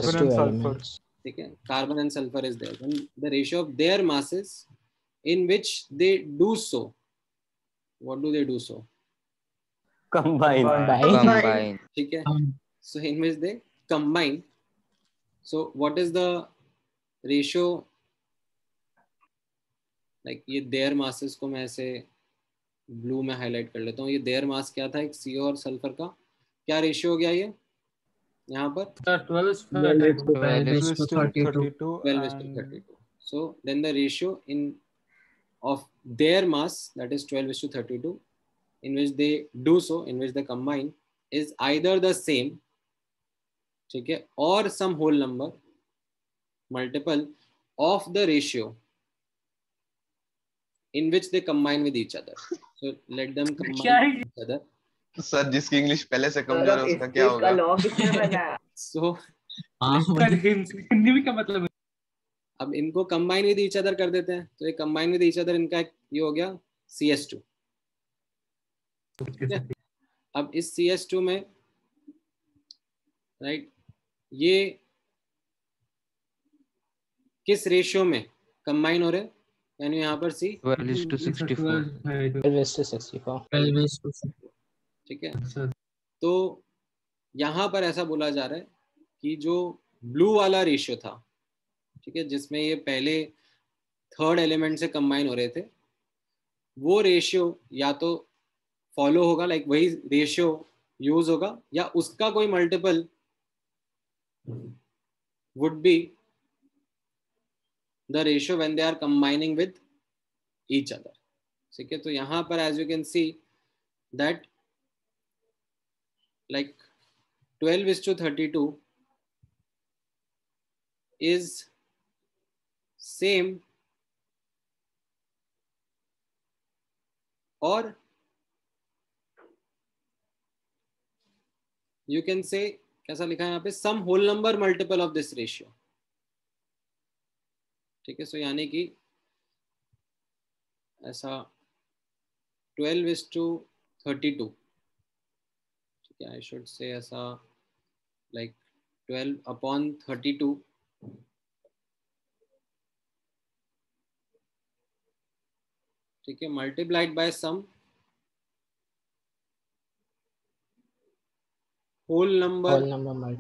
sulphur, ठीक है? Carbon and sulphur is there, then the ratio of their masses in which they do so, what do they do so? Combine. ठीक है? So in which they combine, so what is the ratio, like ये their masses को मैं ऐसे blue में highlight कर लेता हूँ। ये देयर मास क्या था, एक CO और सल्फर का क्या रेशियो हो गया ये यहाँ पर? 12:32. So then the ratio of their mass, that is 12:32, in which they do so, in which they combine, is either the same, ठीक है, or some whole number multiple of the ratio in which they combine with each other. So let them combine with each other. Sir जिसकी English पहले से कमजोर है उसका क्या होगा? So हिंदी में क्या मतलब है? अब इनको कंबाइन विद ईच अदर कर देते हैं, तो ये कंबाइन विद ईच अदर इनका ये हो गया CS2। ठीक है, अब इस CS2 में राइट ये किस रेशियो में कंबाइन हो रहे हैं, यानी यहाँ पर सी 12:64। 12:64। ठीक है, तो यहाँ पर ऐसा बोला जा रहा है कि जो ब्लू वाला रेशियो था, ठीक है, जिसमें ये पहले थर्ड एलिमेंट से कंबाइन हो रहे थे, वो रेशियो या तो फॉलो होगा, लाइक वही रेशियो यूज होगा, या उसका कोई multiple would be the ratio when they are combining with each other. ठीक है, तो यहाँ पर as you can see that like 12:32 is same or you can say कैसा लिखा है यहाँ पे, some whole number multiple of this ratio। ठीक है, सो यानी कि ऐसा 12:32, ठीक है, I should say ऐसा like 12/32 ठीक है, multiplied by some whole number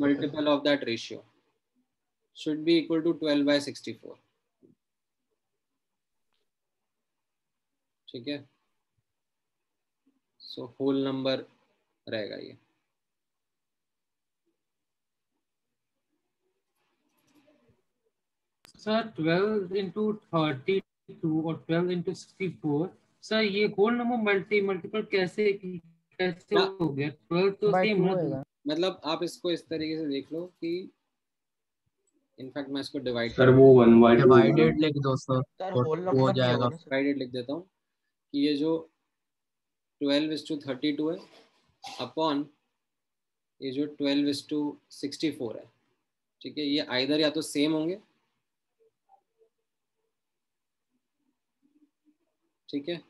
multiple of that ratio should be equal to 12/64। ठीक है, सो होल नंबर रहेगा ये। सर 12 into 32 और 12 into 64, सर ये होल नंबर मल्टीपल कैसे हो गया? 12 तो सेम है, मतलब आप इसको इस तरीके से देख लो कि इनफैक्ट मैं इसको डिवाइड सर वो 1/2 डिवाइडेड लिख दो सर, हो जाएगा। डिवाइडेड लिख देता हूँ कि ये जो 12:32 है अपॉन ये जो 12:64 है, ठीक है, ये आइदर या तो सेम होंगे, ठीक है,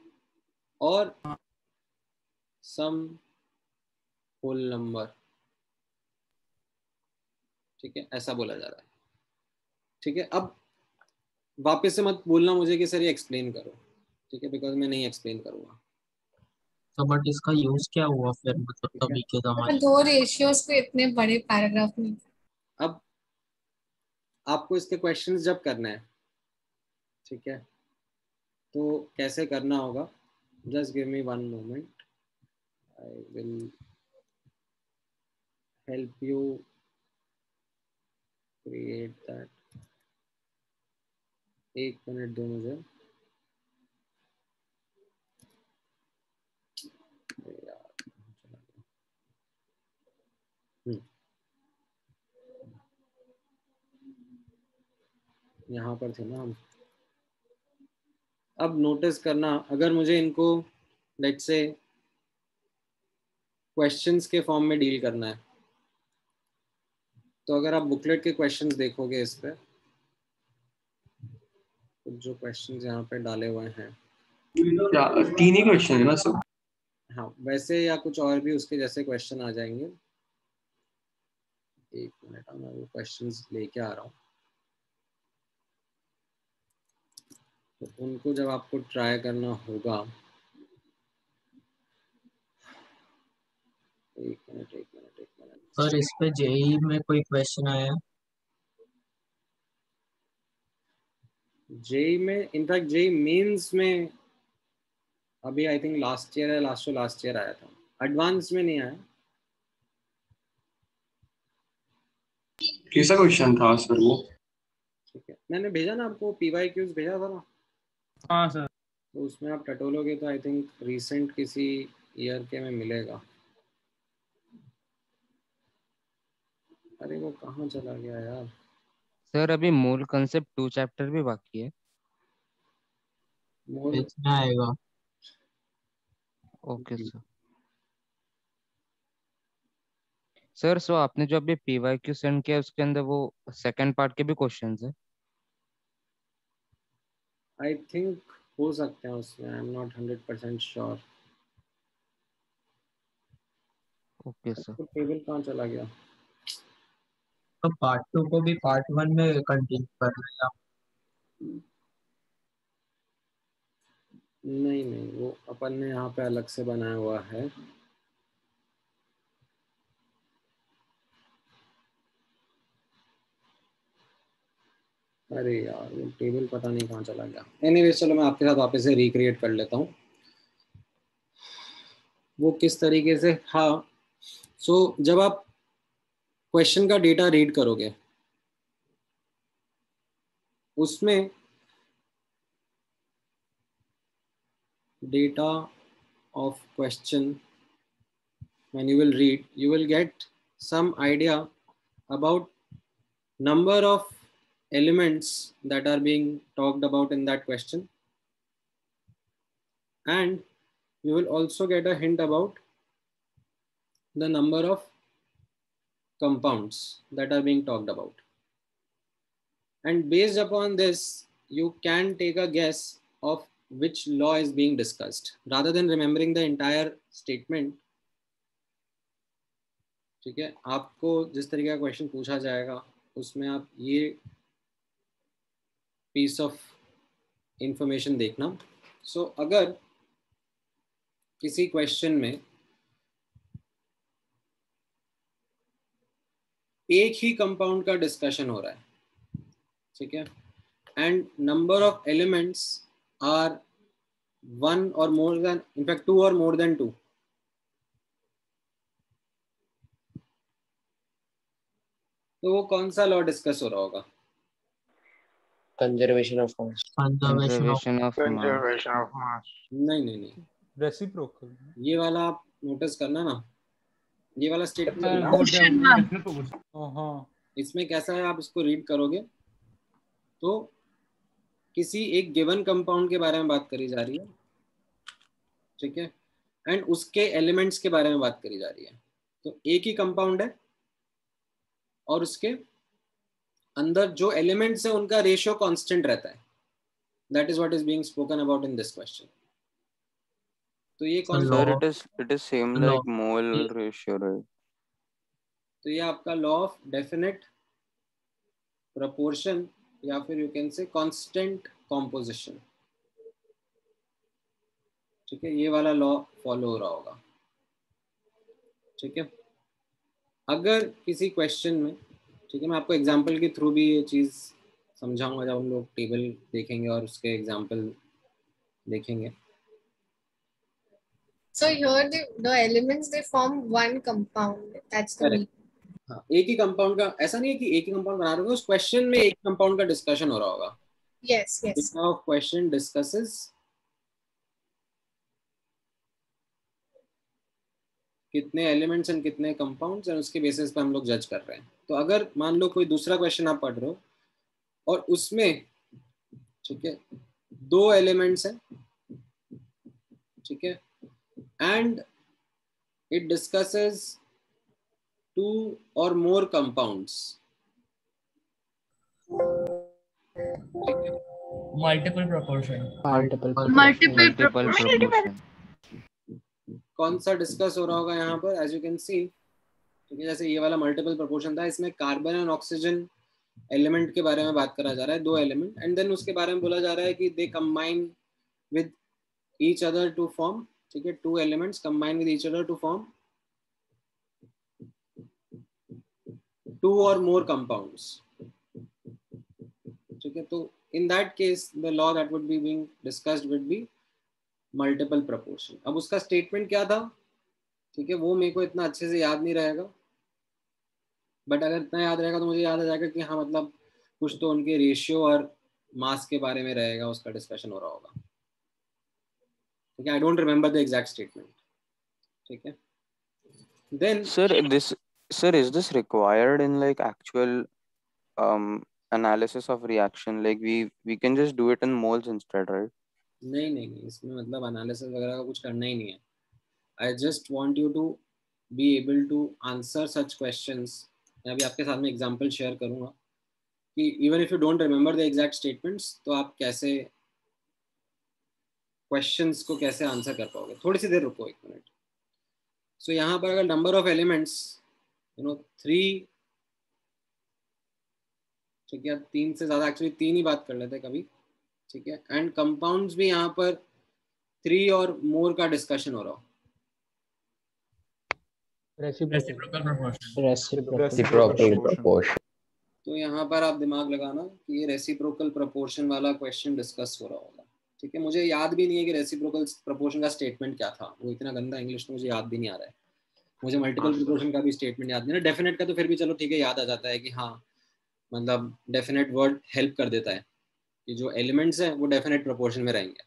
और सम होल नंबर, ठीक है, ऐसा बोला जा रहा है। ठीक है, अब वापस से मत बोलना मुझे कि सर ये एक्सप्लेन करो, ठीक है, बिकॉज मैं नहीं एक्सप्लेन करूंगा। तो बट इसका यूज क्या हुआ फिर, मतलब तभी के जमाने दो रेशियोज को इतने बड़े पैराग्राफ में? अब आपको इसके क्वेश्चंस जब करना है, ठीक है, तो कैसे करना होगा, just give me 1 moment, I will help you create that. 1 minute दो मुझे। यहाँ पर थे ना हम। अब नोटिस करना, अगर मुझे इनको लेट्स से क्वेश्चंस के फॉर्म में डील करना है, तो अगर आप बुकलेट के क्वेश्चंस देखोगे इस पे, तो जो क्वेश्चंस यहाँ पे डाले हुए हैं, 3 ही क्वेश्चन है ना सब? हाँ, वैसे या कुछ और भी उसके जैसे क्वेश्चन आ जाएंगे। 1 मिनट, मैं वो क्वेश्चंस लेके आ रहा हूँ, तो उनको जब आपको ट्राई करना होगा, 1 मिनट। सर इस पे जेई में कोई क्वेश्चन आया है? जेई में, इनफैक्ट जेई मेंस में अभी आई थिंक लास्ट ईयर आया था, एडवांस में नहीं आया। कैसा क्वेश्चन था सर वो? ठीक है, मैंने भेजा ना आपको, PYQs भेजा था ना। हाँ सर, तो उसमें आप टटोलोगे तो आई थिंक रिसेंट किसी ईयर के में मिलेगा। अरे वो कहाँ चला गया यार। सर अभी मूल कंसेप्ट 2 चैप्टर भी बाकी है। कितना आएगा? Okay sir. सर सो आपने जो अभी PYQ सेंड किया उसके अंदर वो सेकंड पार्ट के भी क्वेश्चंस है? आई थिंक हो सकते हैं उसमें, I am not 100% sure. Okay sir. तो टेबल कहाँ चला गया? तो पार्ट 2 को भी पार्ट 1 में कंटिन्यू कर रहे हैं? नहीं नहीं, वो अपन ने यहाँ पे अलग से बनाया हुआ है। अरे यार वो टेबल पता नहीं कहाँ चला गया। एनीवेज चलो मैं आपके साथ वापस से रिक्रिएट कर लेता हूँ वो किस तरीके से। हाँ, सो जब आप क्वेश्चन का डेटा रीड करोगे उसमें data of question, when you will read, you will get some idea about number of elements that are being talked about in that question, and you will also get a hint about the number of compounds that are being talked about, and based upon this you can take a guess of which law is being discussed rather than remembering the entire statement. ठीक है, आपको जिस तरीके का question पूछा जाएगा उसमें आप ये पीस ऑफ इंफॉर्मेशन देखना। सो अगर किसी क्वेश्चन में एक ही कंपाउंड का डिस्कशन हो रहा है, ठीक है, and number of elements are 1 or more than, in fact 2 or more than 2, तो वो कौन सा लॉ डिस्कस हो रहा होगा? Conservation of mass. Conservation of मास। नहीं नहीं नहीं, रेसिप्रोकल। ये वाला आप नोटिस करना ना, ये वाला स्टेटमेंट इसमें कैसा है, आप इसको रीड करोगे तो किसी एक गिवन कंपाउंड के बारे में बात करी जा रही है, ठीक है, एंड उसके एलिमेंट्स के बारे में बात करी जा रही है। तो एक ही कंपाउंड है और उसके अंदर जो एलिमेंट्स है उनका रेशियो कांस्टेंट रहता है। That is what is being spoken about in this question. तो ये कौन सा? it is same like mole ratio, right? तो ये आपका लॉ ऑफ डेफिनेट प्रोपोर्शन या फिर you can say constant composition, ठीक है, ये वाला लॉ फॉलो हो रहा होगा, ठीक है। अगर किसी क्वेश्चन में, ठीक है, मैं आपको एग्जांपल के थ्रू भी ये चीज़ समझाऊंगा जब हम लोग टेबल देखेंगे और उसके एग्जांपल देखेंगे। So here the elements they form one compound. That's the meaning. हाँ, एक ही कंपाउंड का, ऐसा नहीं है कि एक ही कंपाउंड बना रहे हो, उस क्वेश्चन में एक कंपाउंड का डिस्कशन हो रहा होगा। Yes, yes. Now question discusses कितने एलिमेंट्स एंड कितने कंपाउंड्स एंड उसके बेसिस पे हम लोग जज कर रहे हैं। तो अगर मान लो कोई दूसरा क्वेश्चन आप पढ़ रहे हो और उसमें, ठीक है, 2 एलिमेंट्स हैं, ठीक है, and it discusses 2 or more compounds, multiple proportion। कौन सा डिस्कस हो रहा होगा यहाँ पर? एज यू कैन सी, ठीक है, जैसे ये वाला मल्टीपल प्रोपोर्शन था, इसमें कार्बन एंड ऑक्सीजन एलिमेंट के बारे में बात करा जा रहा है, 2 एलिमेंट, एंड देन उसके बारे में बोला जा रहा है कि they combine with each other to form, ठीक है, 2 elements combine with each other to form 2 or more compounds, ठीक है। तो in that case the law that would be being discussed would be multiple proportion। अब उसका statement क्या था, ठीक है, वो मेरे को इतना अच्छे से याद नहीं रहेगा, बट अगर इतना याद रहेगा तो मुझे याद आ जाएगा कि हाँ मतलब कुछ तो उनके रेशियो और मास के बारे में रहेगा, उसका डिस्कशन हो रहा होगा, ठीक है। I don't remember the exact statement, ठीक है। Then Sir, is this required in like actual analysis of reaction? Like we can just do it in moles instead, right? नहीं नहीं नहीं, इसमें मतलब एनालिसिस वगैरह का कुछ करना ही नहीं है। I just want you to be able to answer such questions. मैं अभी आपके साथ में एग्जांपल शेयर करूंगा कि even if you don't remember the exact statements तो आप कैसे क्वेश्चंस को कैसे आंसर कर पाओगे। थोड़ी सी देर रुको, 1 मिनट। सो यहाँ पर अगर नंबर ऑफ एलिमेंट्स 3, ठीक है, 3 से ज्यादा, एक्चुअली 3 ही बात कर लेते कभी, ठीक है। एंड कंपाउंड्स भी यहाँ पर 3 और मोर का डिस्कशन हो रहा हो। Reciprocal proportion. Reciprocal proportion. तो यहाँ पर आप दिमाग लगाना कि ये रेसिप्रोकल प्रोपोर्शन वाला क्वेश्चन डिस्कस हो रहा होगा, ठीक है। मुझे याद भी नहीं है कि रेसिप्रोकल प्रोपोर्शन का स्टेटमेंट क्या था, वो इतना गंदा इंग्लिश तो मुझे याद भी नहीं आ रहा है। मुझे मल्टीपल प्रोपोर्शन का भी स्टेटमेंट याद नहीं है। डेफिनेट का तो फिर भी चलो ठीक है, याद आ जाता है कि हाँ, मतलब डेफिनेट वर्ड हेल्प कर देता है कि जो एलिमेंट्स हैं वो डेफिनेट प्रोपोर्शन में रहेंगे।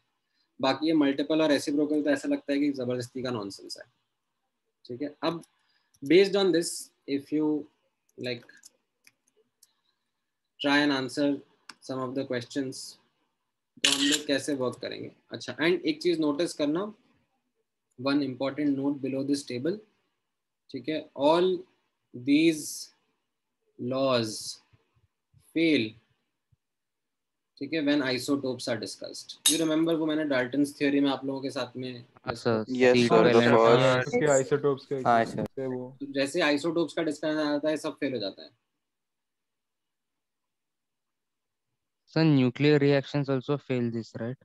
बाकी ये मल्टीपल और रेसिप्रोकल तो ऐसा लगता है कि जबरदस्ती का नॉनसेंस है, ठीक है। अब based on this, if you like try and answer some of the questions, तो हम लोग कैसे वर्क करेंगे। अच्छा, एंड एक चीज नोटिस करना, one important note below this table, ठीक है। ऑल दीज लॉज फेल, ठीक है, when isotopes are discussed. You remember वो मैंने डाल्टन्स थ्योरी में आप लोगों के साथ में आइसोटोप्स के वो जैसे आइसोटोप्स का डिस्कशन आता है सब फेल हो जाता है। So nuclear reactions also fail this, right?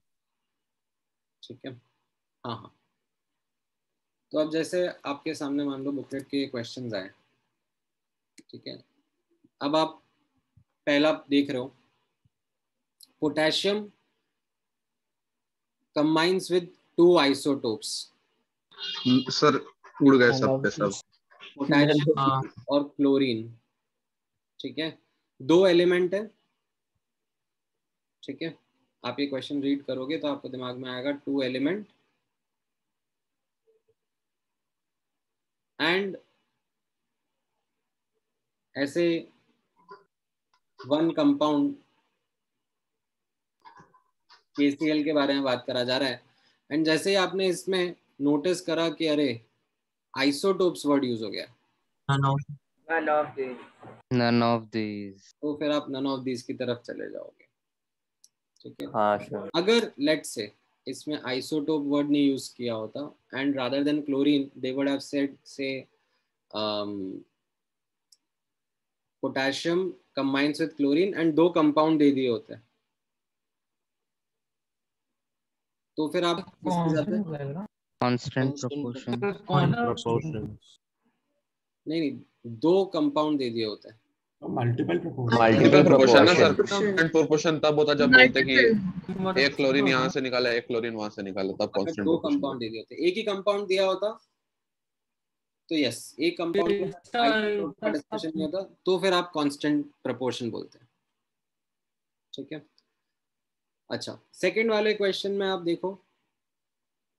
ठीक है, हाँ हाँ। तो अब जैसे आपके सामने मान लो बुकलेट के क्वेश्चंस आए, ठीक है। अब आप पहला देख रहे हो, potassium combines with 2 isotopes. Sir उड़ गए सब। पोटेशियम और क्लोरीन, ठीक है, 2 एलिमेंट है, ठीक है। आप ये क्वेश्चन रीड करोगे तो आपको दिमाग में आएगा 2 एलिमेंट एंड ऐसे 1 कंपाउंड KCl के बारे में बात करा जा रहा है। एंड जैसे ही आपने इसमें नोटिस करा कि अरे आइसोटोप्स वर्ड यूज हो गया, None of these. तो फिर आप नन ऑफ दीज की तरफ चले जाओगे, ठीक है। हाँ sure. अगर लेट्स से इसमें आइसोटोप वर्ड नहीं यूज किया होता and rather than chlorine they would have said say potassium combines with chlorine and 2 compound दे दिए होते, तो फिर आप Constant proportion. नहीं 2 कंपाउंड दे दिए होते हैं। मल्टीपल प्रोपोर्शन है सर। कांस्टेंट प्रोपोर्शन तब होता जब बोलते कि एक क्लोरीन यहाँ से निकाला, एक क्लोरीन वहां से निकाला, तब कांस्टेंट 2 कंपाउंड दे दिए होते। एक ही कंपाउंड दिया होता तो यस, एक कंपाउंड का डिस्कशन नहीं होता, तो फिर आप कांस्टेंट प्रोपोर्शन बोलते हैं, ठीक है। अच्छा, सेकंड वाले क्वेश्चन में आप देखो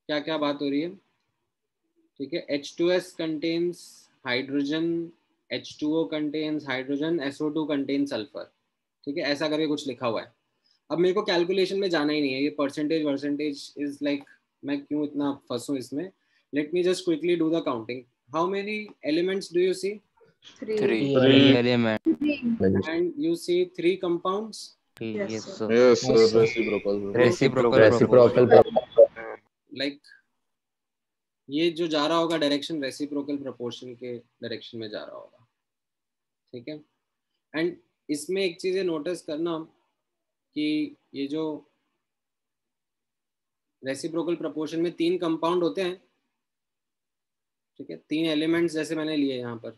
क्या क्या बात हो रही है, ठीक है। H2S contains hydrogen, H2O contains hydrogen, SO2 contains sulphur, ठीक है, ऐसा करके कुछ लिखा हुआ है। अब मेरे को कैलकुलेशन में जाना ही नहीं है, ये परसेंटेज इज लाइक मैं क्यों इतना फंसूं इसमें। Let me just quickly do the counting. How many elements do you see? 3 elements. And you see 3 compounds? Yes, sir. Yes, sir. Reciprocal. Like ये जो जा रहा होगा डायरेक्शन रेसिप्रोकल प्रोपोर्शन के डायरेक्शन में जा रहा होगा, ठीक है। एंड इसमें एक चीज नोटिस करना कि ये जो रेसिप्रोकल प्रोपोर्शन में 3 कंपाउंड होते हैं, ठीक है, 3 एलिमेंट्स जैसे मैंने लिए यहाँ पर,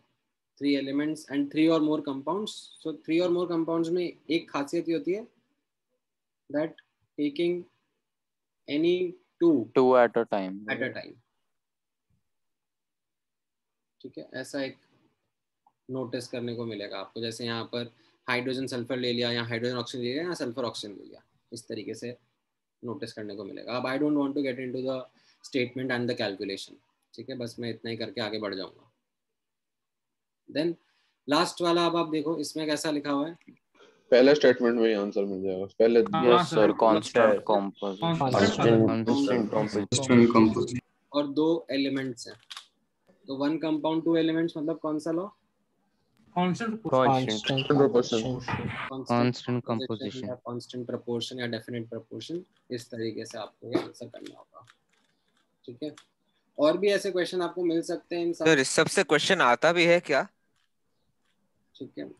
3 एलिमेंट्स एंड 3 और मोर कंपाउंड्स। सो 3 और मोर कंपाउंड्स में एक खासियत ये होती है that taking any 2 at a time. ठीक है, ऐसा एक नोटिस करने को मिलेगा आपको। जैसे यहाँ पर हाइड्रोजन सल्फर ले लिया, या हाइड्रोजन ऑक्सीजन ले लिया, या सल्फर ऑक्सीजन ले लिया, इस तरीके से नोटिस करने को मिलेगा। अब I don't want to get into the statement and the calculation, ठीक है, बस मैं इतना ही करके आगे बढ़ जाऊंगा। देन लास्ट वाला अब आप देखो इसमें कैसा लिखा हुआ है। पहले स्टेटमेंट में ही आंसर मिल जाएगा। पहले यस सर, कांस्टेंट कंपोजिशन और 2 एलिमेंट्स हैं, तो 1 कंपाउंड 2 एलिमेंट्स मतलब कौन सा law? Constant composition. Constant proportion या डेफिनेट प्रोपोर्शन, इस तरीके से आपको ये आंसर करना होगा। ठीक है, और भी ऐसे क्वेश्चन आपको मिल सकते हैं इन सर इस सबसे क्वेश्चन आता भी है क्या? ठीक है,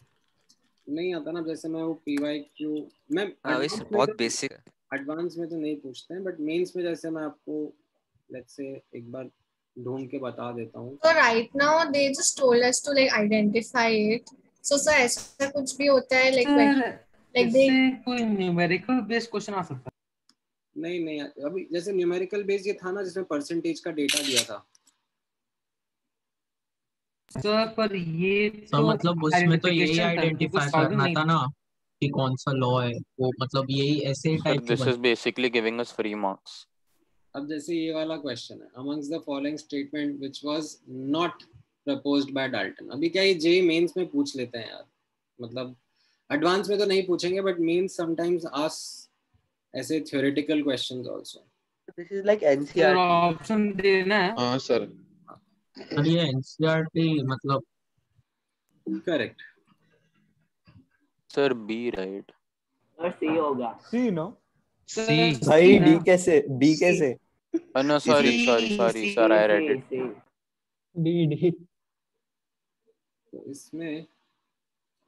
नहीं आता ना, जैसे मैं वो PYQ मैं बहुत बेसिक है, एडवांस में तो नहीं पूछते हैं, बट मेंस में जैसे मैं आपको लेट्स से एक बार ढूंढ के बता देता हूँ। So right now they just told us to like identify it. So sir ऐसा कुछ भी होता है like इससे कोई न्यूमेरिकल बेस्ड क्वेश्चन आ सकता है? नहीं, अभी जैसे न्यूमेरिकल बेस ये था ना जिसमें परसेंटेज का डेटा दिया था सर, पर ये तो मतलब उसमें तो यही आइडेंटिफाई करना था ना कि कौन सा लॉ है वो, मतलब यही ऐसे type this is basically giving us free marks. अब जैसे ये वाला क्वेश्चन है, amongst the following statement which was not proposed by Dalton. अभी क्या ये जेईई मेंस में पूछ लेते हैं यार, मतलब एडवांस में तो नहीं पूछेंगे, बट मेंस समटाइम्स आस्क ऐसे theoretical questions also. This is like NCERT. Option देना है। हां सर, और ये एनसीईआरटी मतलब करेक्ट सर बी राइट और सी होगा। सी नो सी भाई डी कैसे no sorry sir I read it. D तो इसमें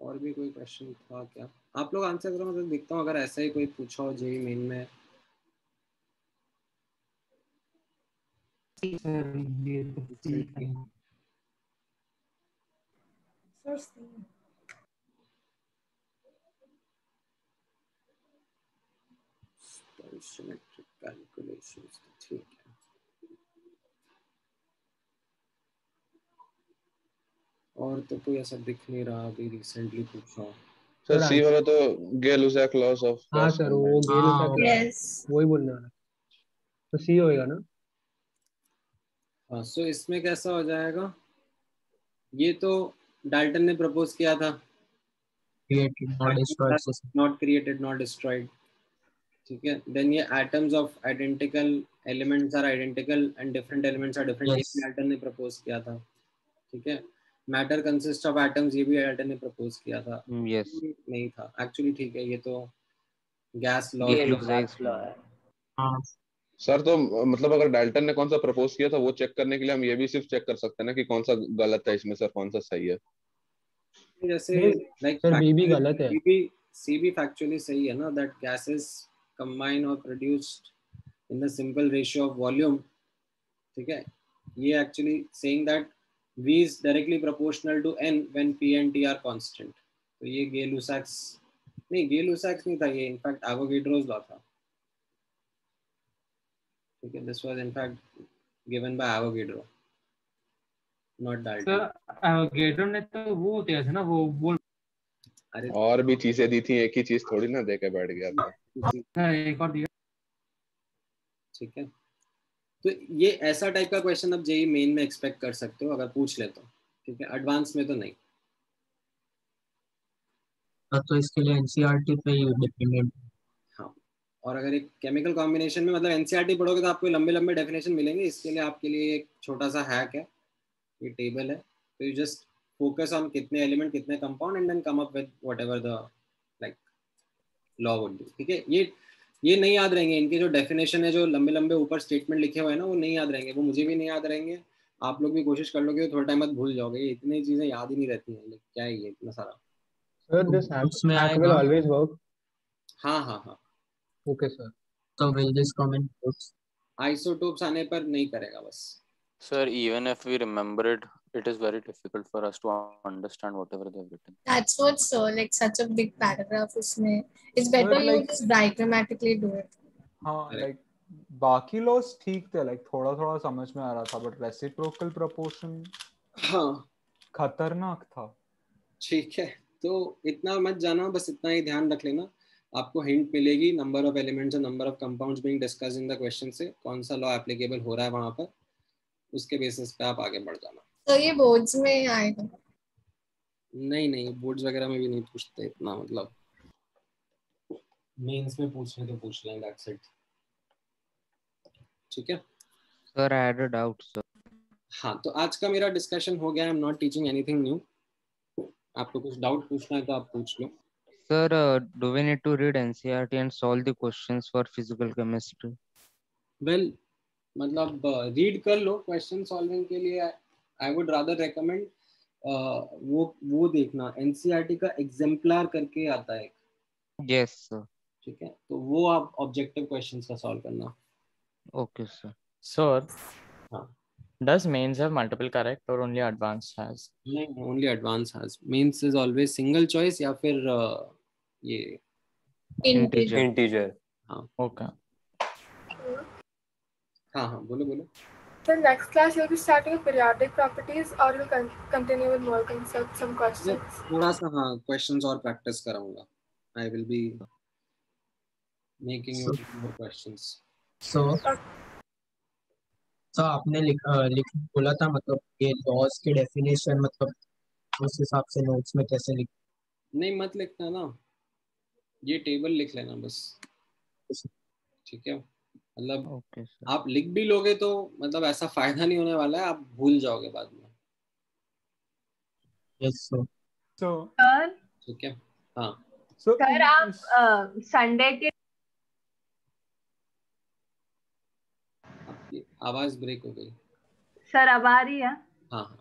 और भी कोई क्वेश्चन था क्या? आप लोग आंसर करो, मतलब देखता हूँ अगर ऐसा ही कोई पूछा हो जेईई मेन में। Symmetric calculations, ठीक है। और तो कोई ऐसा दिख नहीं रहा अभी रिसेंटली पूछा। सर सी वाला तो गे-लुसाक लॉस ऑफ हाँ सर, वो गे-लुसाक वही बोलने वाला, तो सी होएगा ना। हाँ, सो इसमें कैसा हो जाएगा, ये तो डाल्टन ने प्रपोज किया था, नॉट क्रिएटेड नॉट डिस्ट्रॉयड। ठीक है, देन ये atoms of identical elements are identical and different elements are different, ये डाल्टन ने प्रपोज किया था। ठीक है, मैटर कंसिस्ट ऑफ एटम्स, ये भी डाल्टन ने प्रपोज किया था। यस नहीं था एक्चुअली, ठीक है, ये तो गैस लॉ है। हाँ सर, तो मतलब अगर डाल्टन ने कौन सा प्रपोज किया था वो चेक करने के लिए हम ये भी सिर्फ चेक कर सकते हैं ना कि कौन सा गलत है इसमें, सर कौन सा सही है। जैसे लाइक सर बी भी गलत है, सी भी फैक्चुअली सही है ना, दैट गैसेस कंबाइन और produced in the simple ratio of volume. ठीक है, ये actually saying that V is directly proportional to N when P and T are constant। तो ये गे-लुसाक्स नहीं था, ये इनफैक्ट एवोगैड्रोस लॉ था। ठीक है, this was in fact given by Avogadro, not Dalton. Sir Avogadro ने तो वो दिया था ना, वो बोल, अरे और भी चीजें दी थी, एक ही चीज थोड़ी ना दे के बैठ गया था। एक और दिया। ठीक है, तो ये ऐसा टाइप का क्वेश्चन अब जेईई मेन में एक्सपेक्ट कर सकते हो अगर पूछ ले तो। ठीक है, एडवांस में तो नहीं। तो इसके लिए एनसीईआरटी पे ही डिपेंडेंट। हाँ, और अगर एक केमिकल कॉम्बिनेशन में मतलब एनसीईआरटी पढ़ोगे तो आपको लंबे लंबे डेफिनेशन मिलेंगे। इसके लिए आपके लिए एक छोटा सा हैक है, ये टेबल है, तो यू जस्ट फोकस ऑन कितने एलिमेंट कितने compound and then come up with whatever the like law would be. ठीक है, ये नहीं याद रहेंगे, इनके जो डेफिनेशन है, जो लंबे लंबे ऊपर स्टेटमेंट लिखे हुए हैं ना, वो नहीं याद रहेंगे, वो मुझे भी नहीं याद रहेंगे। आप लोग भी कोशिश कर लोगे तो थोड़ा टाइम बाद भूल जाओगे, इतनी चीजें याद ही नहीं रहती हैं। क्या है ये इतना सारा? Sir this hack will always work. हाँ ओके सर, तो will this come in isotopes आने पर नहीं करेगा बस। Sir, even if we remember it, it is very difficult for us to understand whatever they have written. That's what, sir, like such a big paragraph usme. It's better Sir, you like, just diagrammatically do it. हाँ like बाकी loss ठीक थे, like थोड़ा थोड़ा समझ में आ रहा था, बट रेसिप्रोकल प्रोपोर्शन हाँ खतरनाक था। ठीक है, तो इतना मत जाना, बस इतना ही ध्यान रख लेना। आपको हिंट मिलेगी नंबर ऑफ एलिमेंट्स और number of compounds being discussed in the question से, कौन सा लॉ एप्लीकेबल हो रहा है वहां पर, उसके बेसिस पे आप आगे बढ़ जाना। तो ये बोर्ड्स में आएगा? नहीं, बोर्ड्स वगैरह में भी नहीं पूछते इतना, मतलब मेंस में पूछने तो पूछ लेंगे, दैट्स इट। ठीक है sir, I had a doubt sir. हाँ, तो आज का मेरा डिस्कशन हो गया। I am not teaching anything new. आपको कुछ डाउट पूछना है तो आप पूछ लो। Sir, do we need to read NCERT and solve the questions for physical chemistry? Well मतलब रीड कर लो क्वेश्चन सॉल्विंग के लिए। आई वुड रादर रेकमेंड वो देखना, एनसीईआरटी का एग्जाम्पलर करके आता है। Yes, sir. ठीक है, तो वो आप ऑब्जेक्टिव क्वेश्चंस का सॉल्व करना। Okay, sir. Sir, हाँ, does mains have multiple correct or only advanced has? नहीं, only advance has. Mains is always single choice या फिर ये इंटीजर। हाँ Okay. हाँ हाँ, बोलो बोलो। So next class you'll be starting with periodic properties or you'll continue with more concepts, some questions. थोड़ा सा हाँ क्वेश्चंस और प्रैक्टिस कराऊंगा। I will be making you more questions. So आपने लिख बोला था मतलब ये लॉज के डेफिनेशन मतलब उस हिसाब से नोट्स में कैसे लिख? नहीं मत लिखना ना, ये टेबल लिख लेना बस। ठीक है, मतलब Okay, sir. आप लिख भी लोगे तो मतलब ऐसा फायदा नहीं होने वाला है, आप भूल जाओगे बाद में। Yes, sir. सर ठीक है, हाँ। सर आप संडे के आपकी आवाज ब्रेक हो गई। सर अब आ रही है? हाँ हाँ,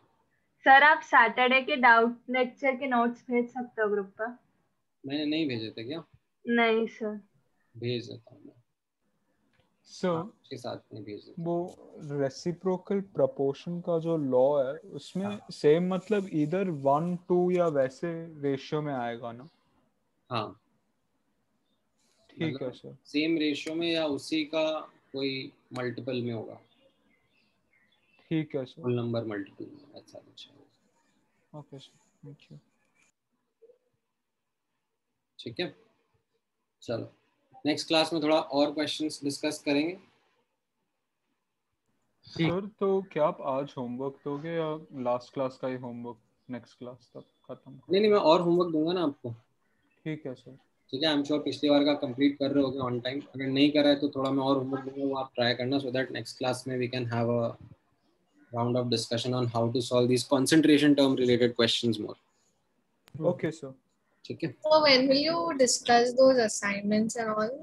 सर आप सैटरडे के डाउट लेक्चर के नोट्स भेज सकते हो ग्रुप पर? मैंने नहीं भेजे थे क्या? नहीं सर। भेज देता हूँ मैं। So के साथ में भेज देता वो रेसिप्रोकल प्रपोर्शन का जो लॉ है उसमें सेम मतलब इधर 1-2 या वैसे रेशियो में आएगा ना? हाँ, ठीक है सर। सेम रेशियो में या उसी का कोई मल्टीपल में होगा। ठीक है सर। होल नंबर मल्टीपल में ऐसा कुछ है। Okay sir, thank you. ठीक है, चलो नेक्स्ट क्लास में थोड़ा और क्वेश्चंस डिस्कस करेंगे। सर तो क्या आप आज होमवर्क दोगे या लास्ट क्लास का ही होमवर्क नेक्स्ट क्लास तक खत्म? नहीं, मैं और होमवर्क दूंगा ना आपको। ठीक है सर। ठीक है, आई एम श्योर पिछली बार का कंप्लीट कर रहे होगे ऑन टाइम। अगर नहीं करा है तो थोड़ा मैं और होमवर्क दूंगा, वो आप ट्राई करना, सो दैट नेक्स्ट क्लास में we can have a round of discussion on how to solve this concentration term related questions more. Okay sir. ठीक है। So when will you discuss those assignments and all?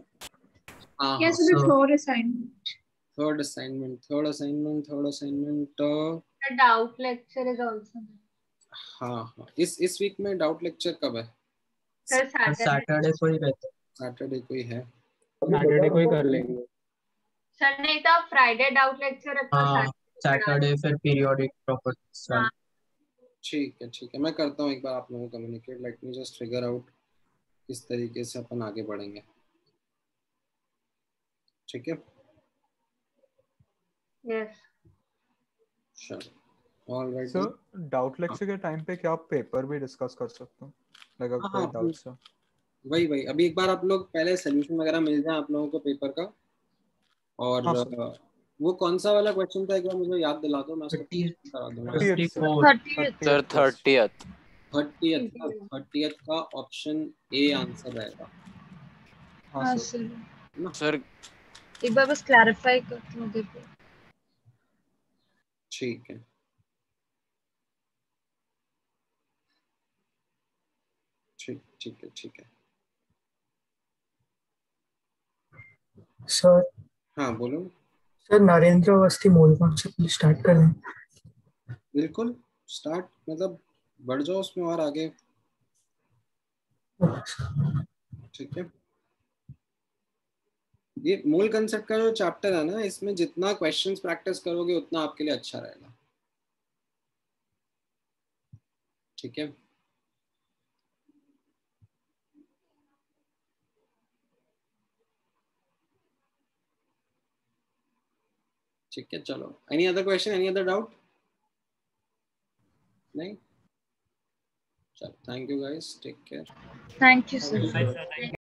Yes, the third assignment. Third assignment. The doubt lecture is also. हाँ, इस week में doubt lecture कब है? Sir Saturday को ही रहता है। सैटरडे को ही है। सैटरडे को ही कर लेंगे। सर नहीं तो आप फ्राइडे डाउट लेक्चर रखो। हाँ, सैटरडे फिर पीरियोडिक प्रॉपर्टीज। ठीक है, मैं करता हूँ एक बार आप लोगों को communicate. Late me just figure out किस तरीके से अपन आगे बढ़ेंगे। ठीक है। यस चलो, ऑलराइट। सर डाउट लेक्चर के टाइम पे क्या आप पेपर भी डिस्कस कर सकते हो? लगा कोई डाउट्स है? वही अभी एक बार आप लोग पहले सोल्यूशन वगैरह मिल जाए आप लोगों को पेपर का। और हाँ, वो कौन सा वाला क्वेश्चन था, एक बार मुझे याद दिला दो, मैं उसको करा दूंगा। 30th का ऑप्शन ए आंसर रहेगा। हाँ सर। सर एक बार बस क्लैरिफाई कर मुझे। ठीक है, ठीक है। सर। हाँ बोलो। सर नरेंद्र अवस्थी मूल कॉन्सेप्ट स्टार्ट कर दें? बिल्कुल स्टार्ट, मतलब बढ़ जाओ उसमें और आगे। ठीक है, ये मूल कंसेप्ट का जो चैप्टर है ना, इसमें जितना क्वेश्चंस प्रैक्टिस करोगे उतना आपके लिए अच्छा रहेगा। ठीक है, ठीक है, चलो। Any other question, any other doubt? नहीं, चलो, thank you guys, take care. Thank you sir.